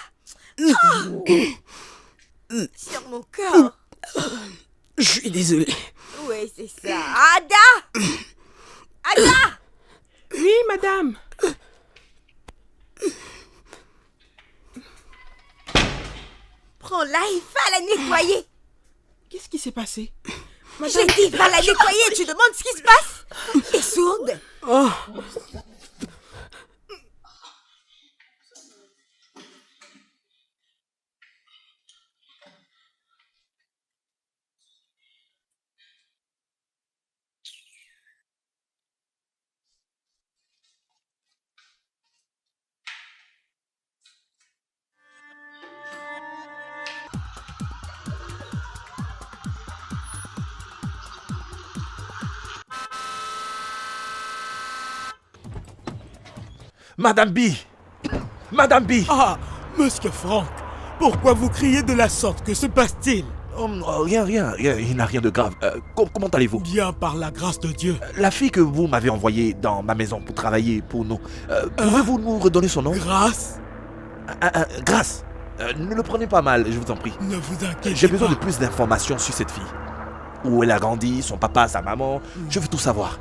Sur mon corps. Je suis désolé. Ouais, c'est ça. Ada! Ada! Oui, madame. Prends-la et va la nettoyer. Qu'est-ce qui s'est passé? J'ai dit va la nettoyer et tu demandes ce qui se passe? T'es sourde? Oh. Madame B! Madame B! Ah, Monsieur Franck, pourquoi vous criez de la sorte? Que se passe-t-il? Rien, il n'a rien de grave. Comment allez-vous? Bien, par la grâce de Dieu. La fille que vous m'avez envoyée dans ma maison pour travailler pour nous, pouvez-vous nous redonner son nom? Grâce? Grâce. Ne le prenez pas mal, je vous en prie. Ne vous inquiétez J'ai besoin pas. de plus d'informations sur cette fille. Où elle a grandi, son papa, sa maman, je veux tout savoir.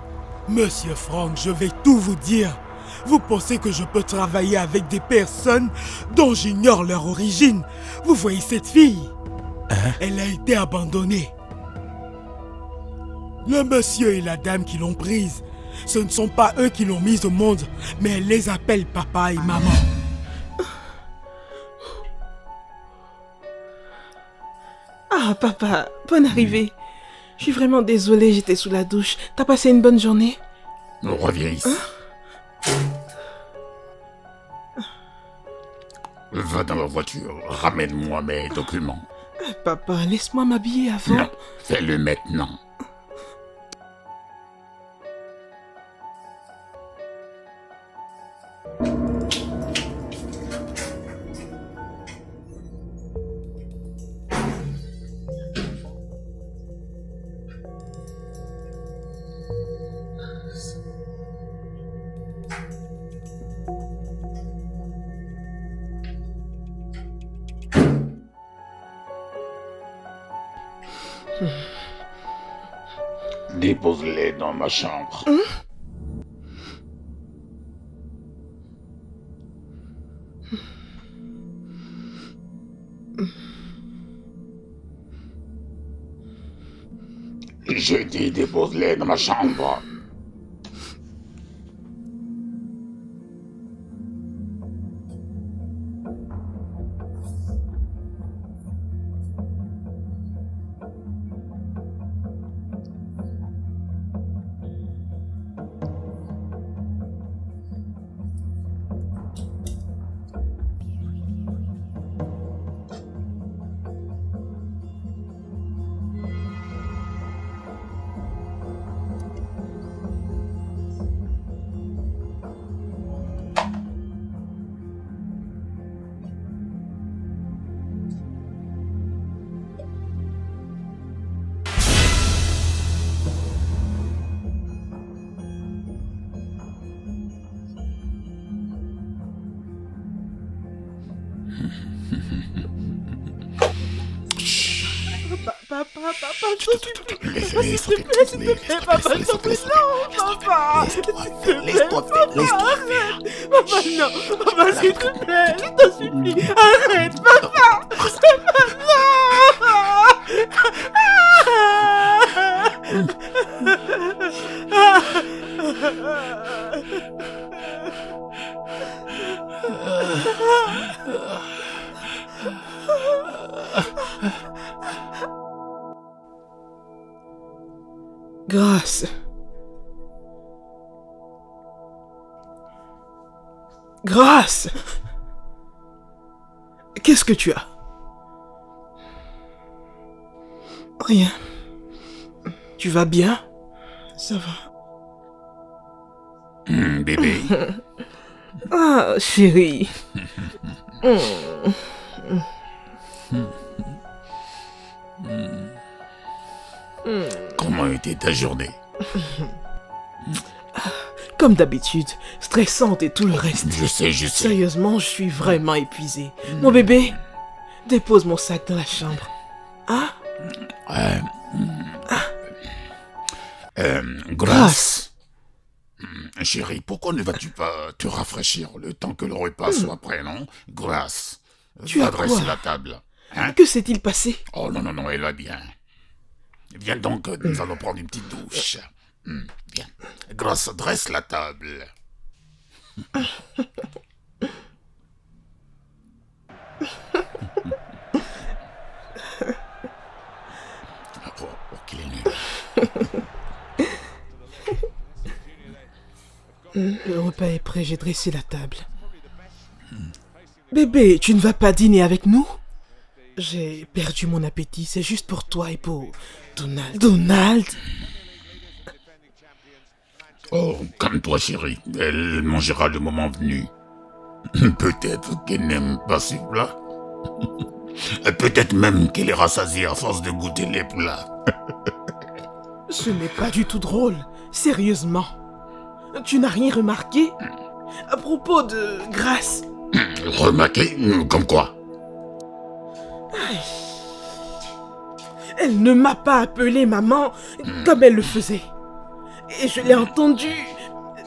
Monsieur Franck, je vais tout vous dire. Vous pensez que je peux travailler avec des personnes dont j'ignore leur origine? Vous voyez cette fille? Elle a été abandonnée. Le monsieur et la dame qui l'ont prise, ce ne sont pas eux qui l'ont mise au monde, mais elle les appelle papa et maman. Ah, papa, bonne arrivée. Je suis vraiment désolée, j'étais sous la douche. T'as passé une bonne journée? Reviens ici. Va dans la voiture, ramène-moi mes documents. Papa, laisse-moi m'habiller avant. Non, fais-le maintenant. Dépose-les dans ma chambre. J'ai dit dépose-les dans ma chambre. Papa, je t'en supplie. S'il te plaît, s'il te plaît, papa, je t'en prie. Non, papa. Laisse-toi faire. Papa, non. Papa, s'il te plaît, je t'en supplie. Arrête, papa. Papa, Grâce. Grâce. Qu'est-ce que tu as? Rien. Tu vas bien? Ça va. Bébé. Ah, chérie. Comment était ta journée? Comme d'habitude, stressante et tout le reste. Je sais. Sérieusement, je suis vraiment épuisé. Mon bébé, dépose mon sac dans la chambre. Hein? Grâce. Chérie, pourquoi ne vas-tu pas te rafraîchir le temps que le repas soit prêt, non? Grâce. Tu as dresser quoi? la table. Hein? Que s'est-il passé? Oh non, elle va bien. Viens donc, nous allons prendre une petite douche. Viens. Grâce, dresse la table. Qu'il est nul. Le repas est prêt, j'ai dressé la table. Bébé, tu ne vas pas dîner avec nous? J'ai perdu mon appétit, c'est juste pour toi et pour Donald. Donald? Oh, calme-toi, chérie. Elle mangera le moment venu. Peut-être qu'elle n'aime pas ces plats. Peut-être même qu'elle est rassasiée à force de goûter les plats. Ce n'est pas du tout drôle, sérieusement. Tu n'as rien remarqué? À propos de Grâce. Remarqué? Comme quoi? Elle ne m'a pas appelé maman comme elle le faisait. Et je l'ai entendu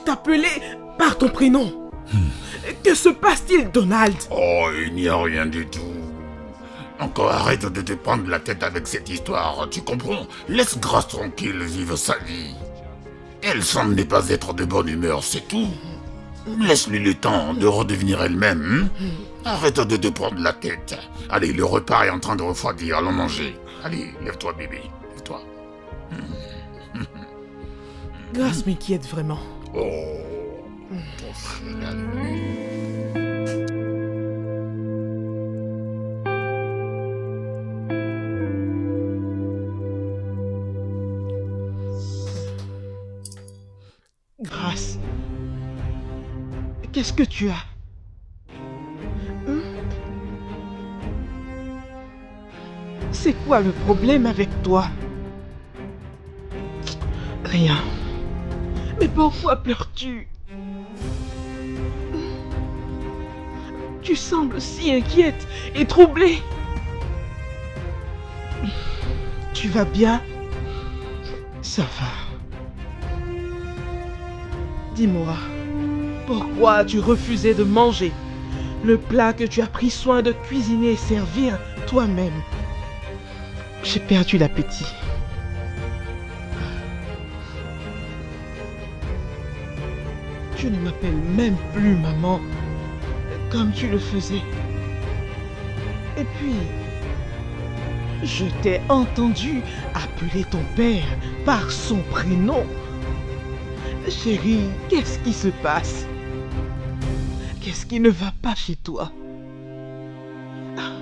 t'appeler par ton prénom. Que se passe-t-il, Donald? Oh, il n'y a rien du tout. Encore arrête de te prendre la tête avec cette histoire, tu comprends? Laisse Grâce tranquille vivre sa vie. Elle semble ne pas être de bonne humeur, c'est tout. Laisse-lui le temps de redevenir elle-même. Arrête de te prendre la tête. Allez, le repas est en train de refroidir, allons manger. Allez, lève-toi bébé, lève-toi. Grâce m'inquiète vraiment. Oh, Grâce, qu'est-ce que tu as? C'est quoi le problème avec toi? Rien. Mais pourquoi pleures-tu? Tu sembles si inquiète et troublée. Tu vas bien? Ça va. Dis-moi, pourquoi tu refusais de manger? le plat que tu as pris soin de cuisiner et servir toi-même. J'ai perdu l'appétit. Je ne m'appelle même plus maman, comme tu le faisais. Et puis, je t'ai entendu appeler ton père par son prénom. Chérie, qu'est-ce qui se passe? Qu'est-ce qui ne va pas chez toi? Ah,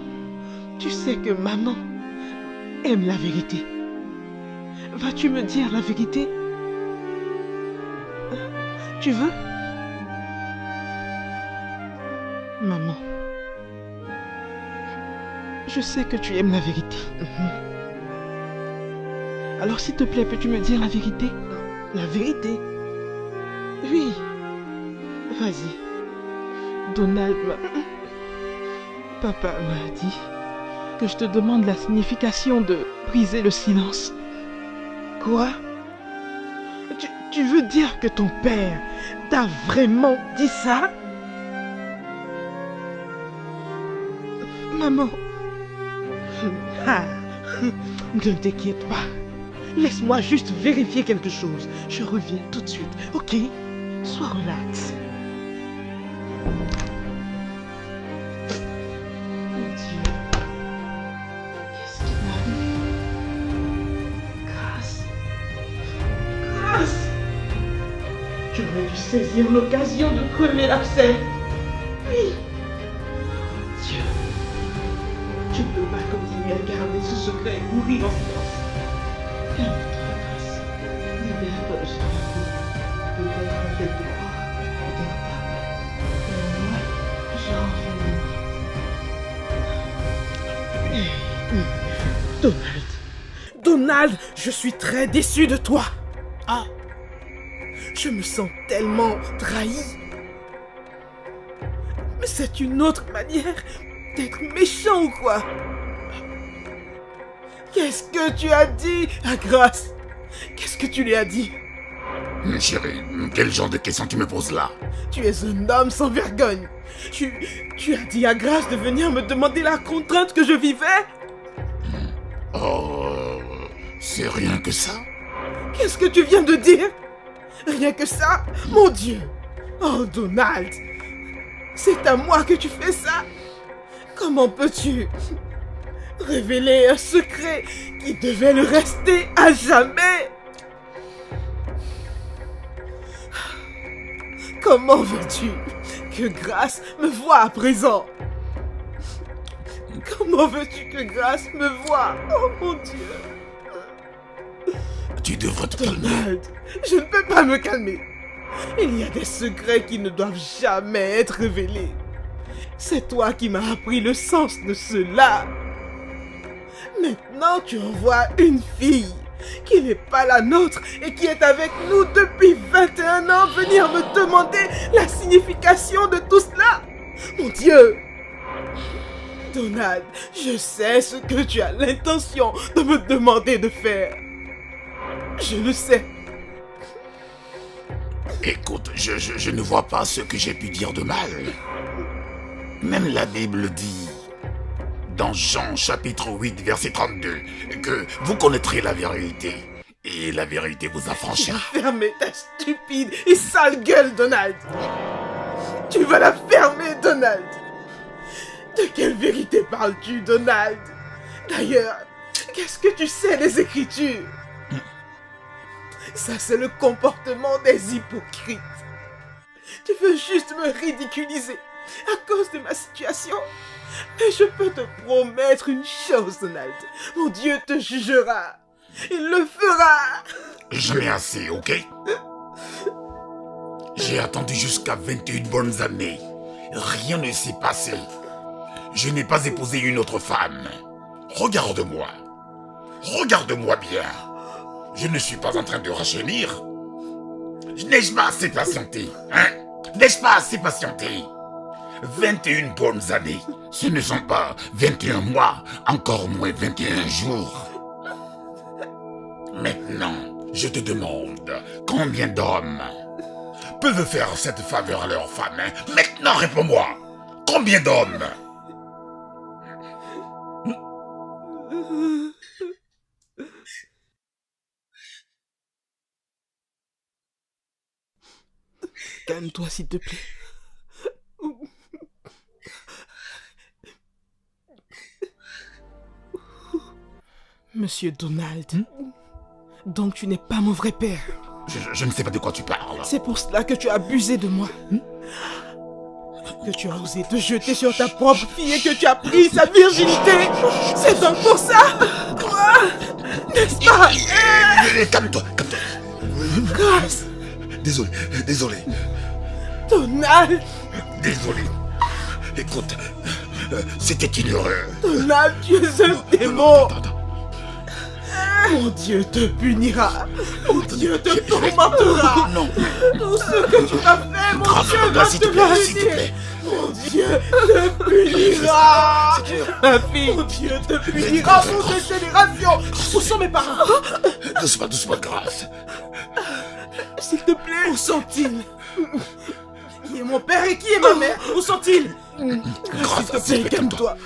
tu sais que maman aime la vérité. Vas-tu me dire la vérité? Tu veux? Maman, je sais que tu aimes la vérité. Alors s'il te plaît, peux-tu me dire la vérité? La vérité? Oui. Vas-y. Donald Papa m'a dit que je te demande la signification de briser le silence. Quoi? Tu veux dire que ton père t'a vraiment dit ça? Maman. Ah, ne t'inquiète pas. Laisse-moi juste vérifier quelque chose. Je reviens tout de suite, ok? Sois relax. Mon Dieu. Qu'est-ce qui m'arrive? Grâce. J'aurais dû saisir l'occasion de crever l'abcès. Oui. Dieu. Je ne peux pas continuer à garder ce secret et mourir en silence. Calme-toi, Grâce. Libère-toi de ce fardeau. Peut-être elle te croire, peut-être pas. Mais moi, j'ai envie de mourir. Donald, je suis très déçu de toi. Ah, je me sens tellement trahi. Mais c'est une autre manière d'être méchant ou quoi? Qu'est-ce que tu as dit à Grâce? Qu'est-ce que tu lui as dit? Chérie, quel genre de questions tu me poses là? Tu es un homme sans vergogne. Tu as dit à Grâce de venir me demander la contrainte que je vivais? Oh, c'est rien que ça? Qu'est-ce que tu viens de dire? Rien que ça? Mon Dieu! Oh, Donald! C'est à moi que tu fais ça? Comment peux-tu révéler un secret qui devait le rester à jamais? Comment veux-tu que Grâce me voie à présent? Comment veux-tu que Grâce me voie? Oh mon Dieu! Tu devrais te calmer. Donald, je ne peux pas me calmer. Il y a des secrets qui ne doivent jamais être révélés. C'est toi qui m'as appris le sens de cela. Maintenant, tu envoies une fille qui n'est pas la nôtre et qui est avec nous depuis 21 ans venir me demander la signification de tout cela. Mon Dieu! Donald, je sais ce que tu as l'intention de me demander de faire. Je le sais. Écoute, je ne vois pas ce que j'ai pu dire de mal. Même la Bible dit, dans Jean chapitre 8 verset 32, que vous connaîtrez la vérité, et la vérité vous affranchira. Fermez ta stupide et sale gueule, Donald. Tu vas la fermer, Donald. De quelle vérité parles-tu, Donald? D'ailleurs, qu'est-ce que tu sais des Écritures? Ça, c'est le comportement des hypocrites. Tu veux juste me ridiculiser à cause de ma situation? Mais je peux te promettre une chose, Donald. Mon Dieu te jugera. Il le fera. J'en ai assez, ok? J'ai attendu jusqu'à 21 bonnes années. Rien ne s'est passé. Je n'ai pas épousé une autre femme. Regarde-moi. Regarde-moi bien. Je ne suis pas en train de rajeunir. N'ai-je pas assez patienté, hein? N'ai-je pas assez patienté? 21 bonnes années. Ce ne sont pas 21 mois, encore moins 21 jours. Maintenant, je te demande, combien d'hommes peuvent faire cette faveur à leur femme, hein? Maintenant, réponds-moi. Combien d'hommes? Calme-toi, s'il te plaît. Monsieur Donald, donc tu n'es pas mon vrai père. Je ne sais pas de quoi tu parles. C'est pour cela que tu as abusé de moi. Que tu as osé te jeter sur ta propre fille et que tu as pris sa virginité. C'est donc pour ça. N'est-ce pas? Calme-toi, calme-toi. Grâce. Désolé. Donald. Désolé. Écoute, c'était une erreur. Donald, tu es un démon. Attends. Mon Dieu te punira. Mon Dieu te tourmentera. Non. Tout ce que tu as fait, mon Dieu va s'il te te plaît, s'il te punir. plaît. Mon Dieu te punira. Ma fille, mon Dieu te punira pour ces générations. Où sont mes parents? Doucement, Grâce. S'il te plaît, où sont-ils? Qui est mon père et qui est ma mère? Où sont-ils? Grâce, S'il te plaît, calme-toi.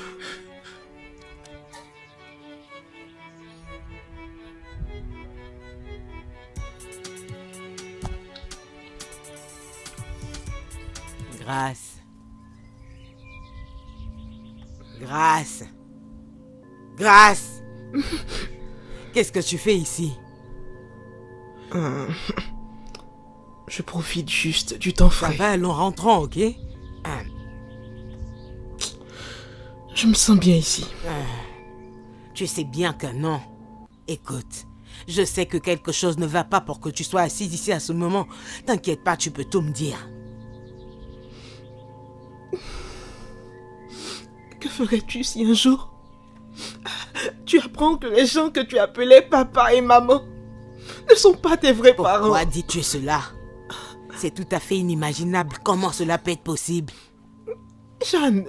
Grâce. Qu'est-ce que tu fais ici? Je profite juste du temps Ça frais. va, allons rentrons, ok? Je me sens bien ici. Tu sais bien que non. Écoute, je sais que quelque chose ne va pas pour que tu sois assise ici à ce moment. T'inquiète pas, tu peux tout me dire. Que ferais-tu si un jour tu apprends que les gens que tu appelais papa et maman ne sont pas tes vrais parents? Pourquoi dis-tu cela? C'est tout à fait inimaginable. Comment cela peut être possible? Jeanne,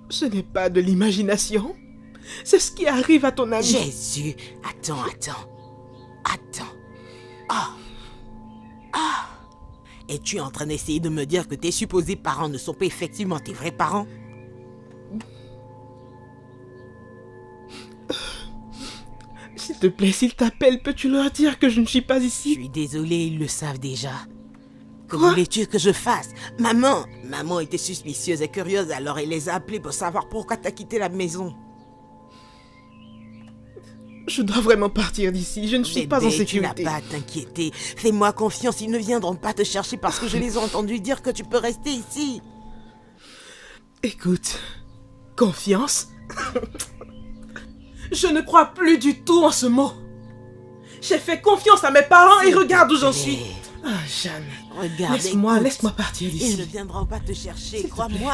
ce n'est pas de l'imagination. C'est ce qui arrive à ton ami. Jésus, attends. Es-tu en train d'essayer de me dire que tes supposés parents ne sont pas effectivement tes vrais parents? S'il te plaît, s'ils t'appellent, peux-tu leur dire que je ne suis pas Je ici? suis désolée, ils le savent déjà. Que Quoi? voulais-tu que je fasse? Maman était suspicieuse et curieuse, alors elle les a appelés pour savoir pourquoi t'as quitté la maison. Je dois vraiment partir d'ici, je ne suis pas en Bébé, tu n'as sécurité. pas à t'inquiéter. Fais-moi confiance, ils ne viendront pas te chercher parce que je les ai entendus dire que tu peux rester ici. Écoute, confiance? Je ne crois plus du tout en ce mot. J'ai fait confiance à mes parents et regarde où j'en suis. Ah, Jeanne, Regarde, laisse-moi écoute. partir Ils ne d'ici. viendront pas te chercher, S'il te crois-moi.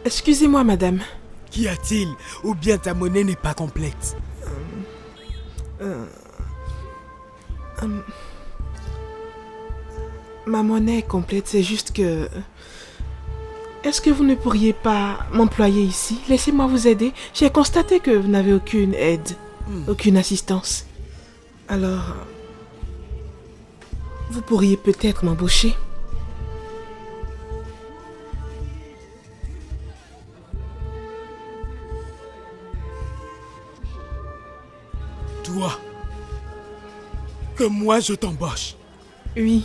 Excusez-moi, madame. Qu'y a-t-il? Ou bien ta monnaie n'est pas complète? Ma monnaie est complète, c'est juste que... Est-ce que vous ne pourriez pas m'employer ici? Laissez-moi vous aider. J'ai constaté que vous n'avez aucune aide, aucune assistance. Alors... Vous pourriez peut-être m'embaucher. Toi, que moi je t'embauche. Oui.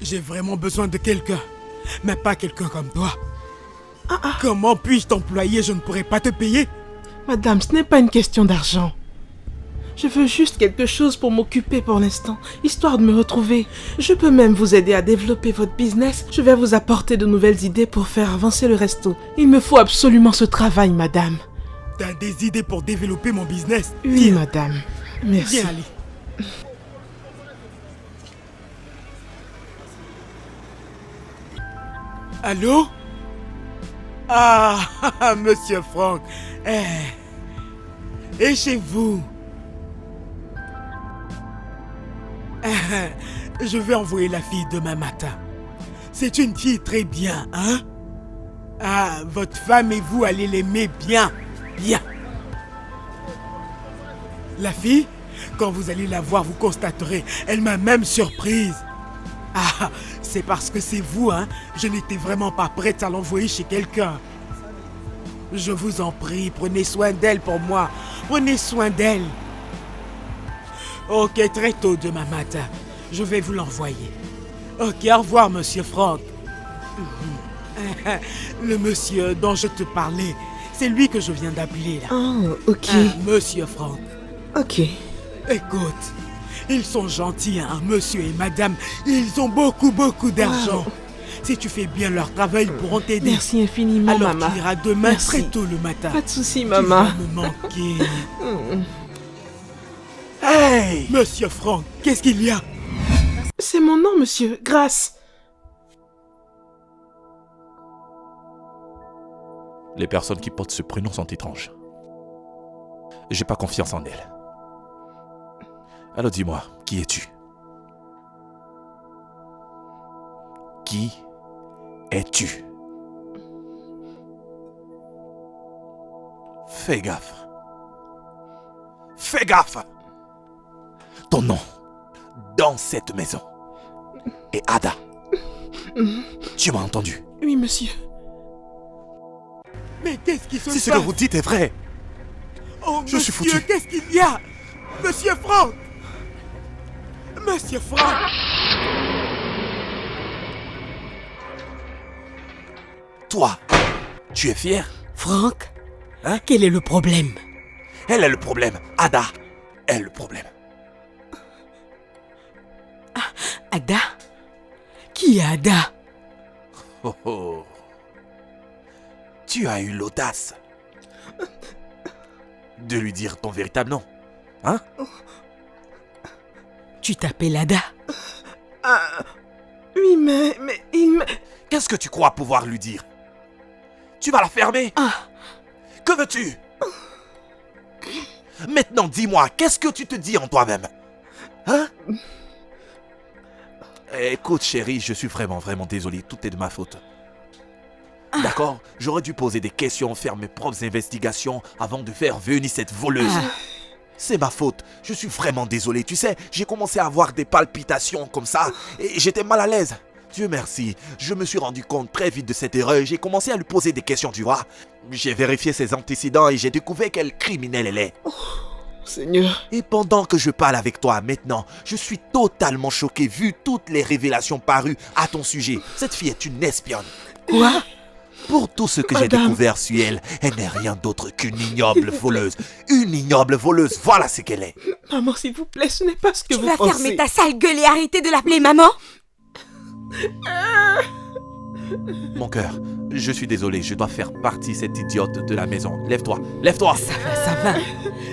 J'ai vraiment besoin de quelqu'un, mais pas quelqu'un comme toi. Comment puis-je t'employer? Je ne pourrais pas te payer. Madame, ce n'est pas une question d'argent. Je veux juste quelque chose pour m'occuper pour l'instant, histoire de me retrouver. Je peux même vous aider à développer votre business. Je vais vous apporter de nouvelles idées pour faire avancer le resto. Il me faut absolument ce travail, madame. T'as des idées pour développer mon business? Oui, madame. Merci. Viens, allez. Allô? Ah, monsieur Franck. Et chez vous? Je vais envoyer la fille demain matin. C'est une fille très bien, hein? Ah, votre femme et vous allez l'aimer bien, bien. La fille, quand vous allez la voir, vous constaterez, elle m'a même surprise. Ah, c'est parce que c'est vous, hein? Je n'étais vraiment pas prête à l'envoyer chez quelqu'un. Je vous en prie, prenez soin d'elle pour moi. Prenez soin d'elle. Ok, très tôt demain matin, je vais vous l'envoyer. Ok, au revoir, monsieur Franck. Le monsieur dont je te parlais, c'est lui que je viens d'appeler là. Oh, ok. Monsieur Franck. Ok. Écoute, ils sont gentils, hein, monsieur et madame. Ils ont beaucoup d'argent. Wow. Si tu fais bien leur travail, ils pourront t'aider. Merci infiniment, Alors maman. tu iras demain Merci. très tôt le matin. Pas de soucis, Tu maman. vas me manquer. Hmm. Hey, monsieur Franck, qu'est-ce qu'il y a? C'est mon nom, monsieur. Grâce. Les personnes qui portent ce prénom sont étranges. J'ai pas confiance en elles. Alors dis-moi, qui es-tu? Qui es-tu? Fais gaffe. Fais gaffe! Ton nom, dans cette maison, est Ada. Tu m'as entendu? Oui, monsieur. Mais qu'est-ce qui se Si passe? ce que vous dites est vrai, Oh, Je suis monsieur, foutu. qu'est-ce qu'il y a? Monsieur Franck! Monsieur Franck! toi, tu es fier? Franck? Hein? Quel est le problème? Elle est le problème. Ada est le problème. Ada? Qui est Ada? Oh oh. Tu as eu l'audace de lui dire ton véritable nom, hein? Tu t'appelles Ada? Ah, oui, mais il m'a... Qu'est-ce que tu crois pouvoir lui dire? Tu vas la fermer? Ah, Que veux-tu? Maintenant, dis-moi, qu'est-ce que tu te dis en toi-même? Hein? Écoute, chérie, je suis vraiment désolé. Tout est de ma faute. D'accord? J'aurais dû poser des questions, faire mes propres investigations avant de faire venir cette voleuse. C'est ma faute. Je suis vraiment désolé. Tu sais, j'ai commencé à avoir des palpitations comme ça et j'étais mal à l'aise. Dieu merci, je me suis rendu compte très vite de cette erreur et j'ai commencé à lui poser des questions, tu vois. J'ai vérifié ses antécédents et j'ai découvert quelle criminelle elle est. Seigneur. Et pendant que je parle avec toi maintenant, je suis totalement choqué vu toutes les révélations parues à ton sujet. Cette fille est une espionne. quoi? Pour tout ce que j'ai Madame. découvert sur elle, elle n'est rien d'autre qu'une ignoble voleuse. Une ignoble voleuse, voilà ce qu'elle est. Maman, s'il vous plaît, ce n'est pas ce que Tu vous vas pensez. fermer ta sale gueule et arrêter de l'appeler maman? Mon cœur, je suis désolé, je dois faire partie cette idiote de la maison. Lève-toi, lève-toi. Ça va.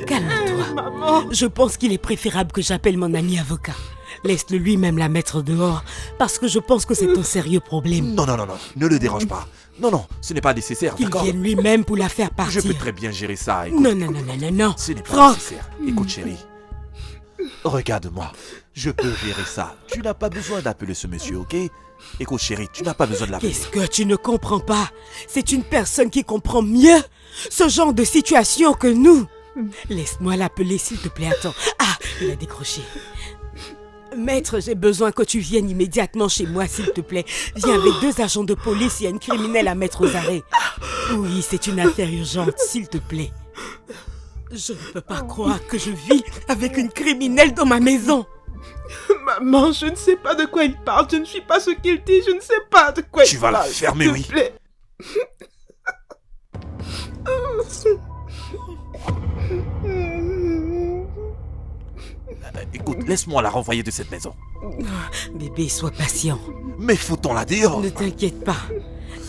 Calme-toi. Maman. Je pense qu'il est préférable que j'appelle mon ami avocat. Laisse-le lui-même la mettre dehors, parce que je pense que c'est un sérieux problème. Non, ne le dérange pas. Non, ce n'est pas nécessaire, Qu'il d'accord? vienne lui-même pour la faire Je partir. peux très bien gérer ça. Écoute, Non. ce n'est pas Franck, nécessaire. Écoute, chérie. Regarde-moi. Je peux gérer ça. Tu n'as pas besoin d'appeler ce monsieur, ok? Écoute, chérie, tu n'as pas besoin de l'appeler. qu'est-ce que tu ne comprends pas? C'est une personne qui comprend mieux ce genre de situation que nous. Laisse-moi l'appeler, s'il te plaît. Attends. Ah, il a décroché. Maître, j'ai besoin que tu viennes immédiatement chez moi, s'il te plaît. Viens avec 2 agents de police, il y a une criminelle à mettre aux arrêts. Oui, c'est une affaire urgente, s'il te plaît. Je ne peux pas croire que je vis avec une criminelle dans ma maison. Maman, je ne sais pas de quoi il parle. Je ne suis pas ce qu'il dit. Je ne sais pas de quoi Tu il vas parle. la fermer, s'il oui. te plaît. Écoute, laisse-moi la renvoyer de cette maison. Bébé, sois patient. Mais foutons-la dehors. Ne t'inquiète pas.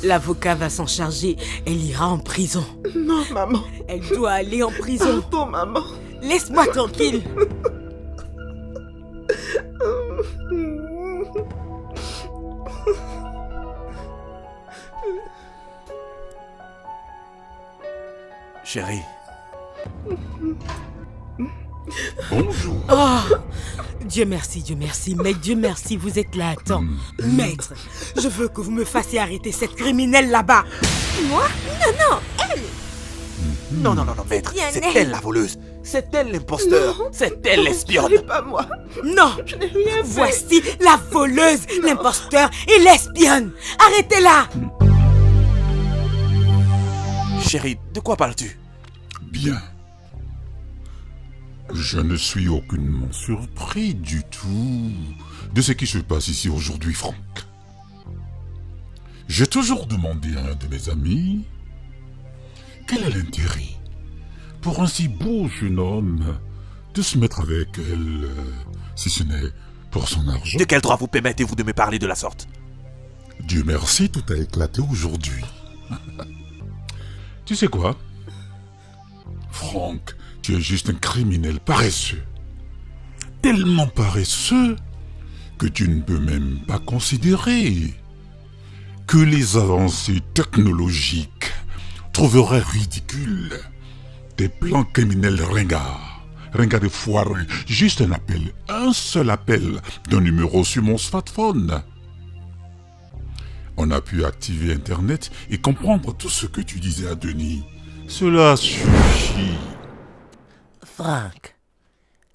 L'avocat va s'en charger. Elle ira en prison. Non, maman. Elle doit aller en prison. Pardon, maman. Laisse-moi tranquille. Chérie, Bonjour. Oh, Dieu merci, mais Dieu merci, vous êtes là à temps. Maître, je veux que vous me fassiez arrêter cette criminelle là-bas. Moi? Non, non, maître, Bien c'est elle. elle la voleuse. C'est elle l'imposteur. C'est elle l'espionne. Pas moi. Non, Je n'ai rien fait. voici la voleuse, l'imposteur et l'espionne. Arrêtez-la. Chérie, de quoi parles-tu? Bien. Je ne suis aucunement surpris du tout de ce qui se passe ici aujourd'hui, Franck. J'ai toujours demandé à un de mes amis quel est l'intérêt pour un si beau jeune homme de se mettre avec elle, si ce n'est pour son argent. De quel droit vous permettez-vous de me parler de la sorte? Dieu merci, tout a éclaté aujourd'hui. Tu sais quoi, Franck, tu es juste un criminel paresseux. Tellement paresseux que tu ne peux même pas considérer que les avancées technologiques trouveraient ridicules des plans criminels ringards et foireux. Juste un seul appel d'un numéro sur mon smartphone. On a pu activer Internet et comprendre tout ce que tu disais à Denis. Cela suffit. Franck,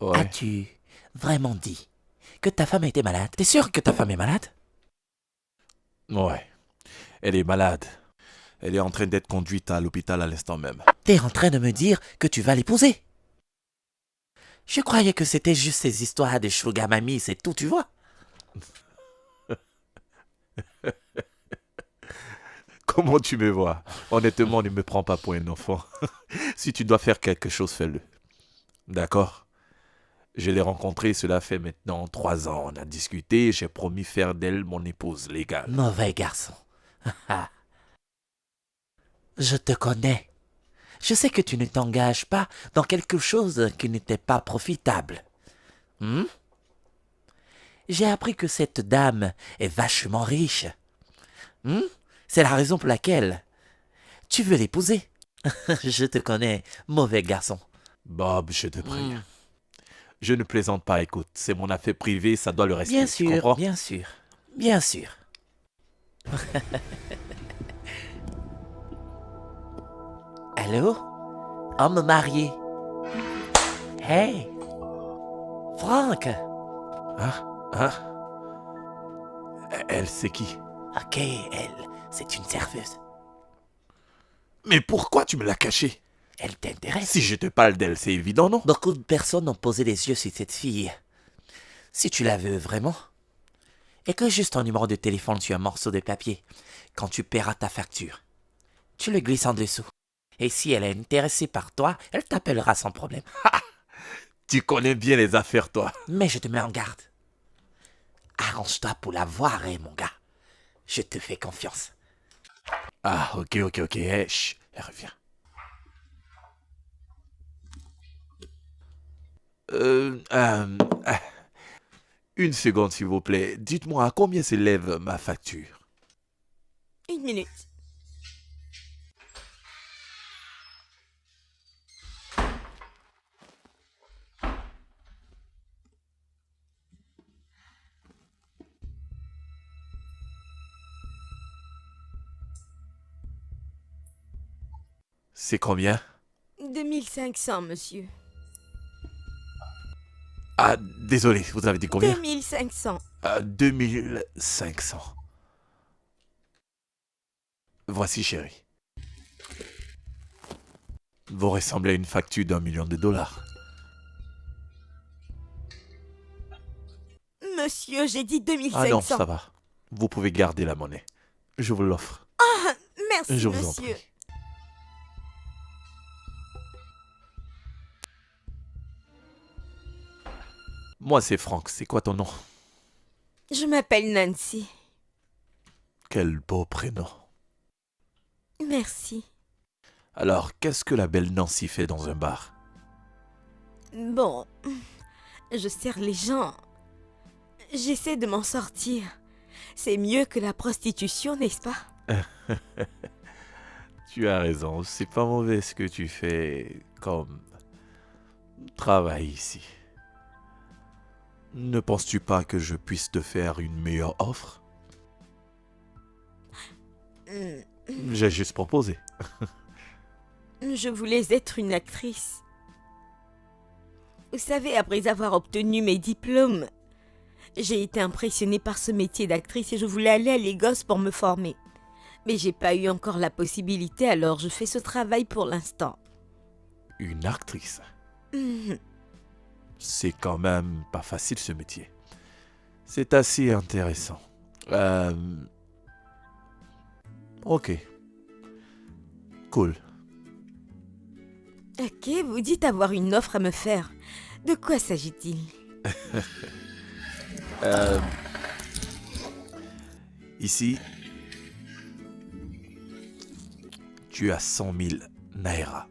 Ouais. as-tu vraiment dit que ta femme était malade? T'es sûr que ta femme est malade? Ouais. Elle est malade. Elle est en train d'être conduite à l'hôpital à l'instant même. T'es en train de me dire que tu vas l'épouser? Je croyais que c'était juste ces histoires de sugar mamie, c'est tout, tu vois? Comment tu me vois? Honnêtement, ne me prends pas pour un enfant. Si tu dois faire quelque chose, fais-le. D'accord? Je l'ai rencontrée, cela fait maintenant 3 ans. On a discuté, j'ai promis faire d'elle mon épouse légale. Mauvais garçon. Je te connais. Je sais que tu ne t'engages pas dans quelque chose qui n'était pas profitable. J'ai appris que cette dame est vachement riche. C'est la raison pour laquelle tu veux l'épouser. Je te connais, mauvais garçon. Bob, je te prie. Je ne plaisante pas, écoute. C'est mon affaire privée, ça doit le rester. Bien tu sûr, comprends? bien sûr, bien sûr. Allô? Homme marié. Hey! Franck! Elle, c'est qui? Ok, elle, c'est une serveuse. Mais pourquoi tu me l'as cachée? Elle t'intéresse? Si je te parle d'elle, c'est évident, non? Beaucoup de personnes ont posé les yeux sur cette fille. Si tu la veux vraiment, écris juste ton numéro de téléphone sur un morceau de papier. Quand tu paieras ta facture, tu le glisses en dessous. Et si elle est intéressée par toi, elle t'appellera sans problème. Tu connais bien les affaires, toi. Mais je te mets en garde. Arrange-toi pour la voir, hein, mon gars. Je te fais confiance. Ah, ok. Hey, chut, elle revient. Une seconde, s'il vous plaît. Dites-moi, à combien s'élève ma facture? 1 minute. C'est combien? 2500, monsieur. Ah, désolé, vous avez dit combien? 2500. 2500. Voici, chérie. Vous ressemblez à une facture d'1 million de dollars. Monsieur, j'ai dit 2500. Ah non, ça va. Vous pouvez garder la monnaie. Je vous l'offre. Merci, Je vous en monsieur. prie. Moi, c'est Franck. C'est quoi ton nom? Je m'appelle Nancy. Quel beau prénom. Merci. Alors, qu'est-ce que la belle Nancy fait dans un bar? Bon, je sers les gens. J'essaie de m'en sortir. C'est mieux que la prostitution, n'est-ce pas? Tu as raison, c'est pas mauvais ce que tu fais comme travail ici. Ne penses-tu pas que je puisse te faire une meilleure offre? J'ai juste proposé. Je voulais être une actrice. Vous savez, après avoir obtenu mes diplômes, j'ai été impressionnée par ce métier d'actrice et je voulais aller à Lagos pour me former. Mais j'ai pas eu encore la possibilité, alors je fais ce travail pour l'instant. Une actrice? C'est quand même pas facile ce métier. C'est assez intéressant. Ok. Cool. Ok, vous dites avoir une offre à me faire. De quoi s'agit-il? Ici, tu as 100 000 naira.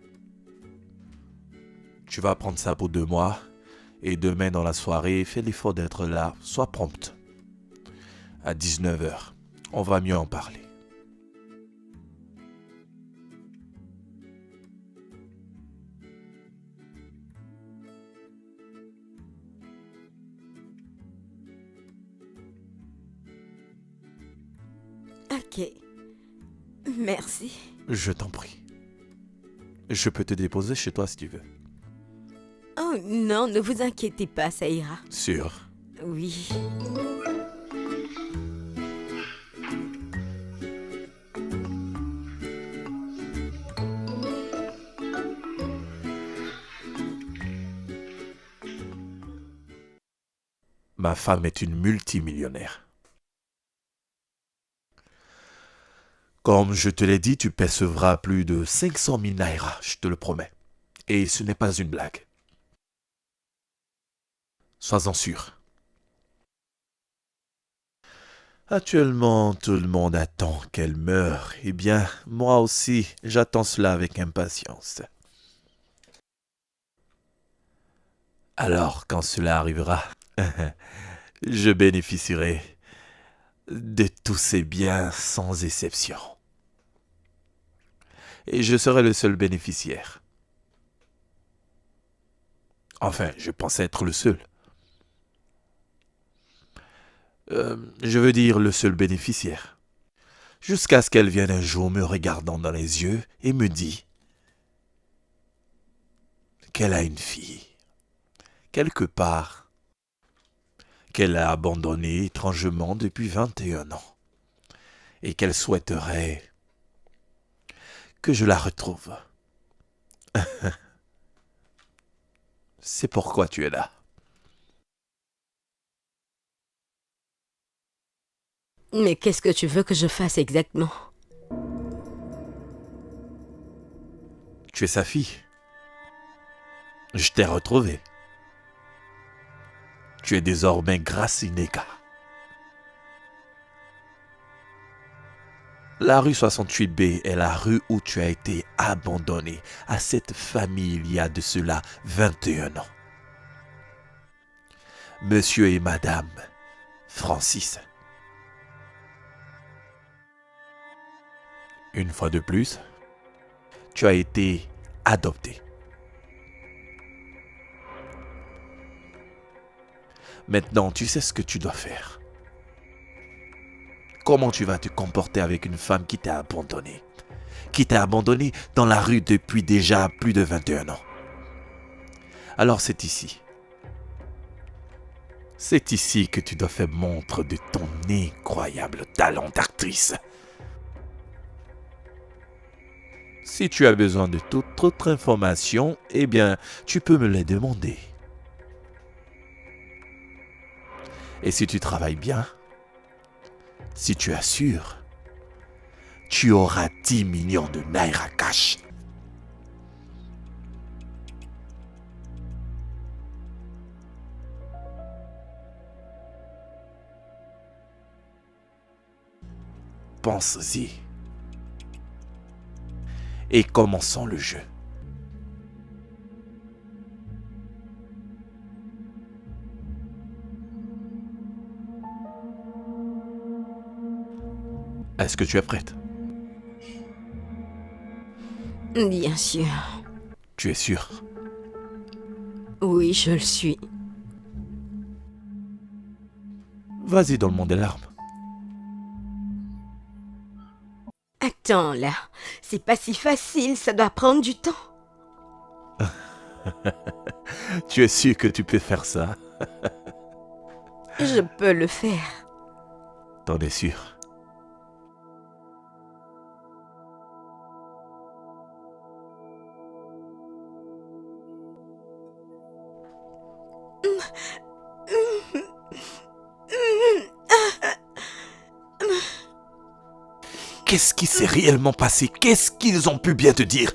Tu vas prendre ça pour 2 mois et demain dans la soirée, fais l'effort d'être là, sois prompte. À 19h, on va mieux en parler. Ok. Merci. Je t'en prie. Je peux te déposer chez toi si tu veux. Oh non, ne vous inquiétez pas, ça ira. Sûr. Oui. Ma femme est une multimillionnaire. Comme je te l'ai dit, tu percevras plus de 500 000 naira, je te le promets. Et ce n'est pas une blague. Sois-en sûr. Actuellement, tout le monde attend qu'elle meure. Eh bien, moi aussi, j'attends cela avec impatience. Alors, quand cela arrivera, je bénéficierai de tous ces biens sans exception. Et je serai le seul bénéficiaire. Enfin, je pensais être le seul. Je veux dire le seul bénéficiaire. Jusqu'à ce qu'elle vienne un jour me regardant dans les yeux et me dit qu'elle a une fille, quelque part, qu'elle a abandonnée étrangement depuis 21 ans, et qu'elle souhaiterait que je la retrouve. C'est pourquoi tu es là. Mais qu'est-ce que tu veux que je fasse exactement? Tu es sa fille. Je t'ai retrouvé. Tu es désormais Gracineka. La rue 68B est la rue où tu as été abandonné à cette famille il y a de cela 21 ans. Monsieur et Madame Francis. Une fois de plus, tu as été adopté. Maintenant, tu sais ce que tu dois faire. Comment tu vas te comporter avec une femme qui t'a abandonné? Qui t'a abandonné dans la rue depuis déjà plus de 21 ans. Alors c'est ici. C'est ici que tu dois faire montre de ton incroyable talent d'actrice. Si tu as besoin de toute autre information, eh bien, tu peux me les demander. Et si tu travailles bien, si tu assures, tu auras 10 millions de naira cash. Pense-y. Et commençons le jeu. Est-ce que tu es prête? Bien sûr. Tu es sûr? Oui, je le suis. Vas-y dans le monde des larmes. Attends là, c'est pas si facile, ça doit prendre du temps. Tu es sûr que tu peux faire ça? Je peux le faire. T'en es sûr? Qu'est-ce qui s'est réellement passé? Qu'est-ce qu'ils ont pu bien te dire?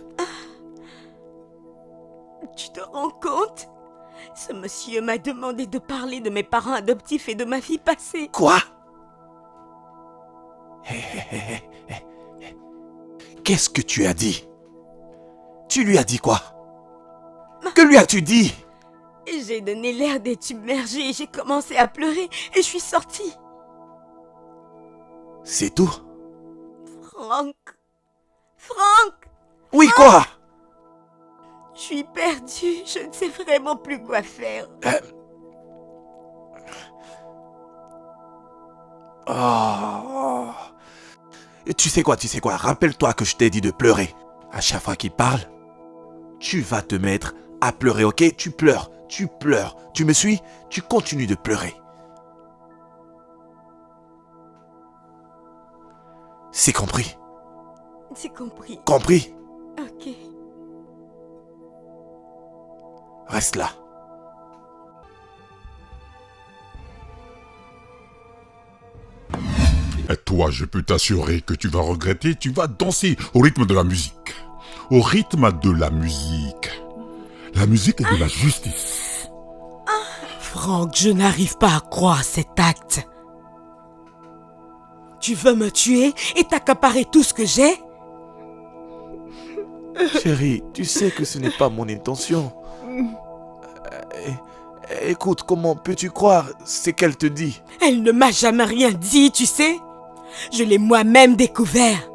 Tu te rends compte? Ce monsieur m'a demandé de parler de mes parents adoptifs et de ma vie passée. Quoi? Qu'est-ce que tu as dit? Tu lui as dit quoi? Que lui as-tu dit? J'ai donné l'air d'être submergée et j'ai commencé à pleurer et je suis sortie. C'est tout? Franck! Franck! Oui, quoi? Je suis perdue, je ne sais vraiment plus quoi faire. Oh. Et tu sais quoi? Rappelle-toi que je t'ai dit de pleurer. À chaque fois qu'il parle, tu vas te mettre à pleurer, ok? Tu pleures. Tu me suis? Tu continues de pleurer. C'est compris? C'est compris. Compris? Ok. Reste là. Et toi, je peux t'assurer que tu vas regretter, tu vas danser au rythme de la musique. Au rythme de la musique. La musique est de la justice. Franck, je n'arrive pas à croire cet acte. Tu veux me tuer et t'accaparer tout ce que j'ai? Chérie, tu sais que ce n'est pas mon intention. Écoute, comment peux-tu croire ce qu'elle te dit? Elle ne m'a jamais rien dit, tu sais. Je l'ai moi-même découvert.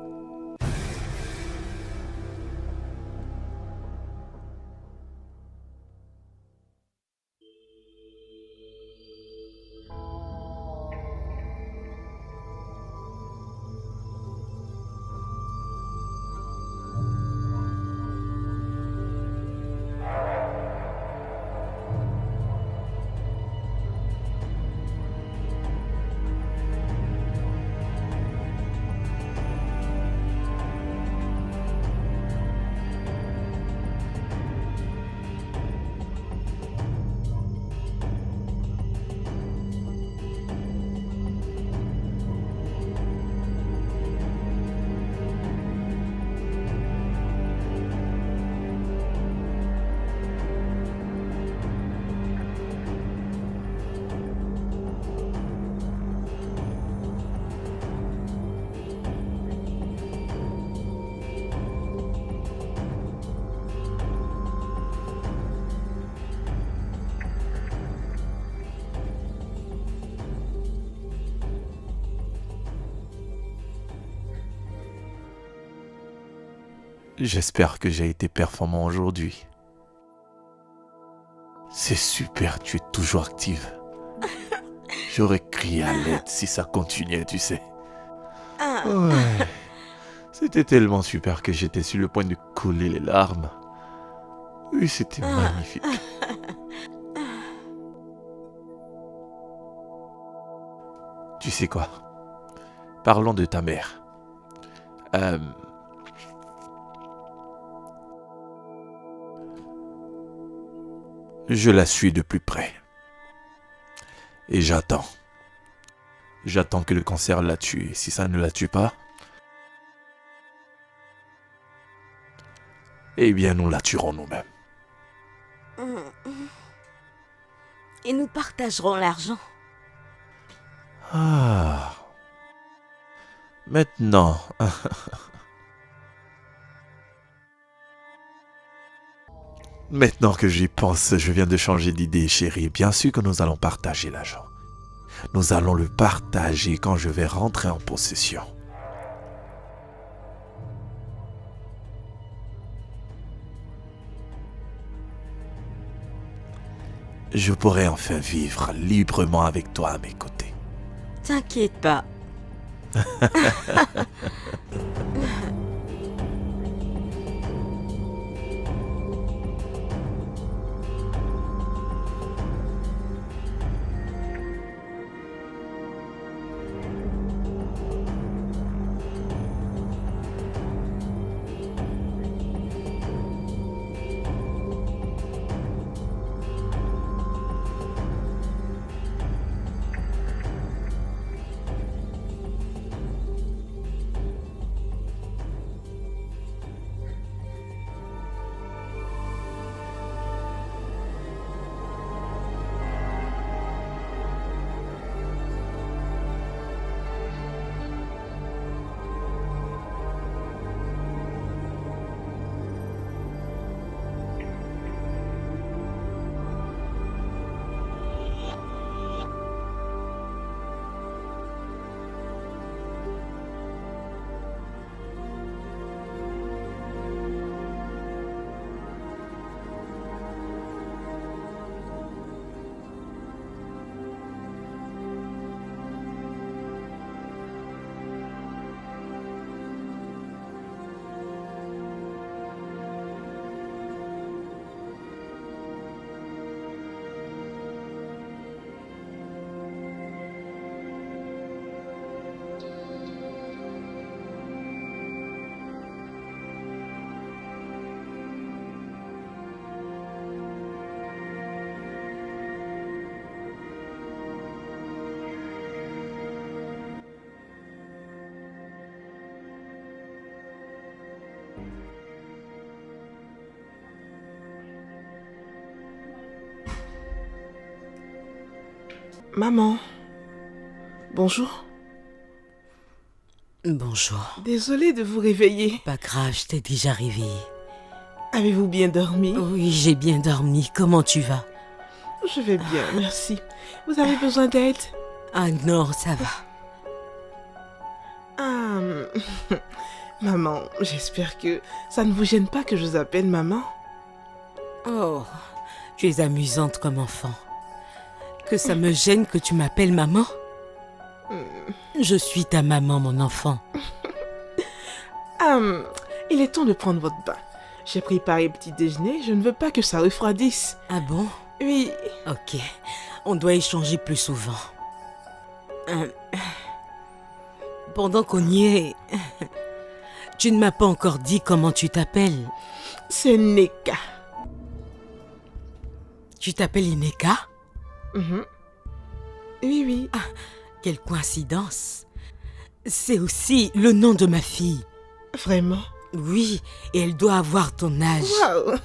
J'espère que j'ai été performant aujourd'hui. C'est super, tu es toujours active. J'aurais crié à l'aide si ça continuait, tu sais. Ouais. C'était tellement super que j'étais sur le point de couler les larmes. Oui, c'était magnifique. Tu sais quoi? Parlons de ta mère. Je la suis de plus près. Et j'attends. J'attends que le cancer la tue. Et si ça ne la tue pas, eh bien nous la tuerons nous-mêmes. Et nous partagerons l'argent. Ah. Maintenant. Maintenant que j'y pense, je viens de changer d'idée, chérie. Bien sûr que nous allons partager l'argent. Nous allons le partager quand je vais rentrer en possession. je pourrai enfin vivre librement avec toi à mes côtés. T'inquiète pas. Maman. Bonjour. Bonjour. Désolée de vous réveiller. Pas grave, je t'ai déjà réveillé. Avez-vous bien dormi? Oui, j'ai bien dormi. Comment tu vas? Je vais bien, merci. Vous avez besoin d'aide? Ah non, ça va. Ah, maman, j'espère que ça ne vous gêne pas que je vous appelle maman. Oh, tu es amusante comme enfant. Que ça me gêne que tu m'appelles maman? Je suis ta maman, mon enfant. Il est temps de prendre votre bain. J'ai préparé petit déjeuner, je ne veux pas que ça refroidisse. Ah bon? Oui. Ok, on doit échanger plus souvent. Pendant qu'on y est, tu ne m'as pas encore dit comment tu t'appelles. C'est Neka. Tu t'appelles Ineka? Oui, oui. Ah, quelle coïncidence. C'est aussi le nom de ma fille. Vraiment? Oui, et elle doit avoir ton âge. Waouh!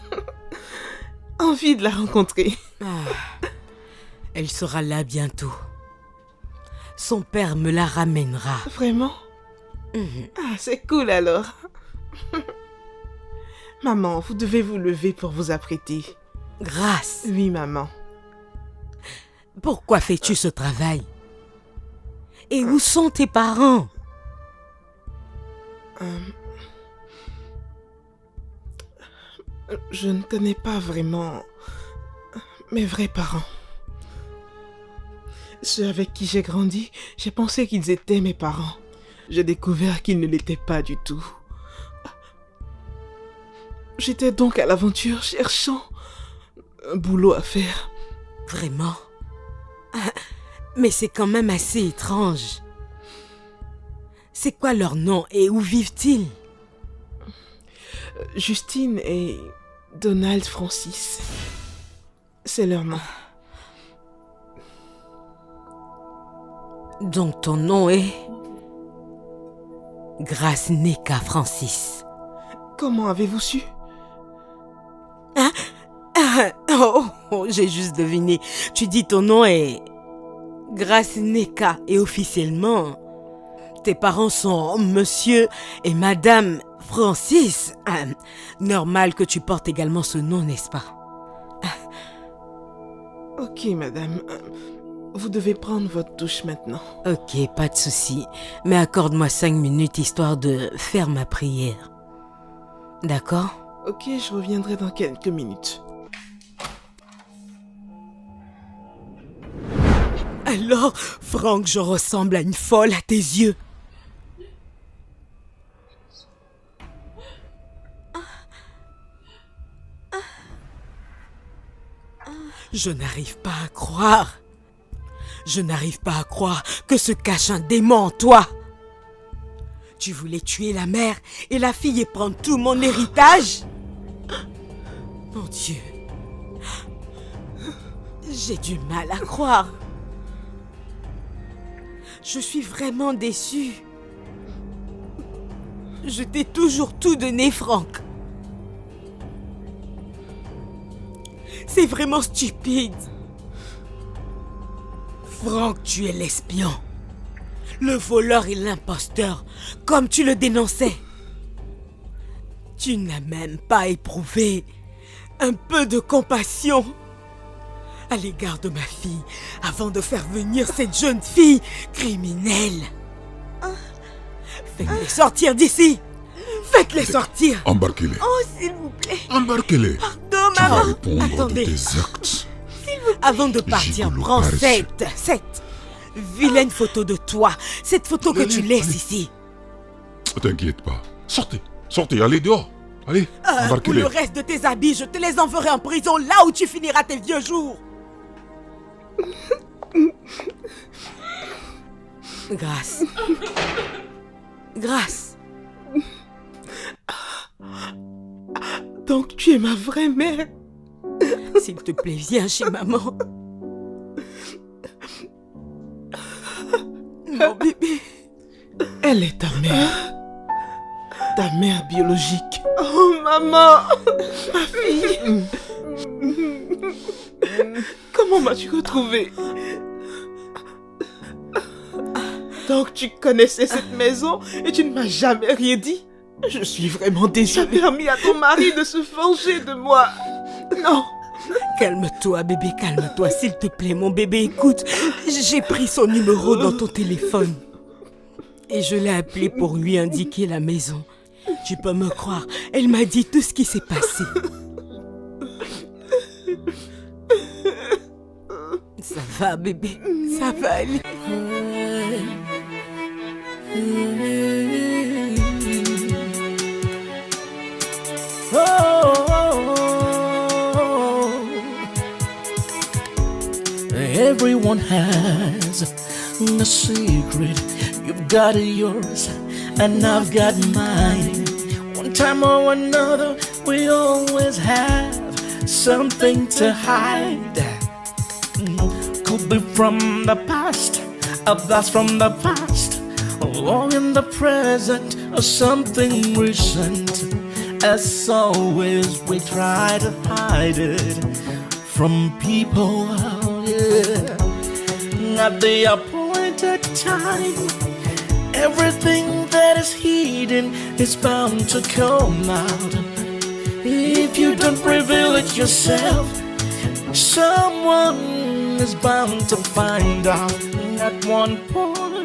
Envie de la rencontrer. Ah, elle sera là bientôt. Son père me la ramènera. Vraiment? Ah, c'est cool alors. Maman, vous devez vous lever pour vous apprêter. Grâce. Oui, maman. Pourquoi fais-tu ce travail? Et où sont tes parents? Je ne connais pas vraiment mes vrais parents. Ceux avec qui j'ai grandi, j'ai pensé qu'ils étaient mes parents. J'ai découvert qu'ils ne l'étaient pas du tout. J'étais donc à l'aventure cherchant un boulot à faire. Vraiment? Mais c'est quand même assez étrange. C'est quoi leur nom et où vivent-ils? Justine et Donald Francis. C'est leur nom. Donc ton nom est Grace Neka Francis. Comment avez-vous su? Oh, j'ai juste deviné. Tu dis ton nom est Grace Neka et officiellement, tes parents sont Monsieur et Madame Francis. Normal que tu portes également ce nom, n'est-ce pas? Ok, madame. Vous devez prendre votre douche maintenant. Ok, pas de souci. Mais accorde-moi 5 minutes histoire de faire ma prière. D'accord? Ok, je reviendrai dans quelques minutes. Alors, Franck, je ressemble à une folle à tes yeux. Je n'arrive pas à croire. Je n'arrive pas à croire que se cache un démon en toi. Tu voulais tuer la mère et la fille et prendre tout mon héritage? Mon Dieu. J'ai du mal à croire. Je suis vraiment déçue. Je t'ai toujours tout donné, Franck. C'est vraiment stupide. Franck, tu es l'espion. Le voleur et l'imposteur, comme tu le dénonçais. Tu n'as même pas éprouvé un peu de compassion à l'égard de ma fille avant de faire venir cette jeune fille criminelle. Faites-les sortir d'ici. Faites-les sortir. Embarquez-les. Oh, s'il vous plaît. Embarquez-les. Pardon, Tu vas maman. répondre Attendez. de tes actes. Avant de partir, Gigolo prends paresseux. cette vilaine photo de toi. Cette photo que tu laisses ici. T'inquiète pas. Sortez. Sortez. Allez dehors. Allez. Pour Embarquez-les. le reste de tes habits, je te les enverrai en prison là où tu finiras tes vieux jours. Grâce. Grâce. Donc tu es ma vraie mère. S'il te plaît, viens chez maman. Mon bébé. Elle est ta mère. Ta mère biologique. Oh maman. Ma fille. Comment m'as-tu retrouvée? Donc tu connaissais cette maison et tu ne m'as jamais rien dit? Je suis vraiment désolée. Tu as permis à ton mari de se venger de moi. Non. Calme-toi, bébé, calme-toi, s'il te plaît, mon bébé. Écoute, j'ai pris son numéro dans ton téléphone. Et je l'ai appelé pour lui indiquer la maison. Tu peux me croire, elle m'a dit tout ce qui s'est passé. Ça va, bébé, ça va aller. Everyone has a secret. You've got yours, and I've got mine. One time or another, we always have something to hide. Could be from the past, a blast from the past, or in the present, or something recent. As always, we try to hide it from people. Yeah. At the appointed time, everything that is hidden is bound to come out. If you don't reveal it yourself, someone is bound to find out. At one point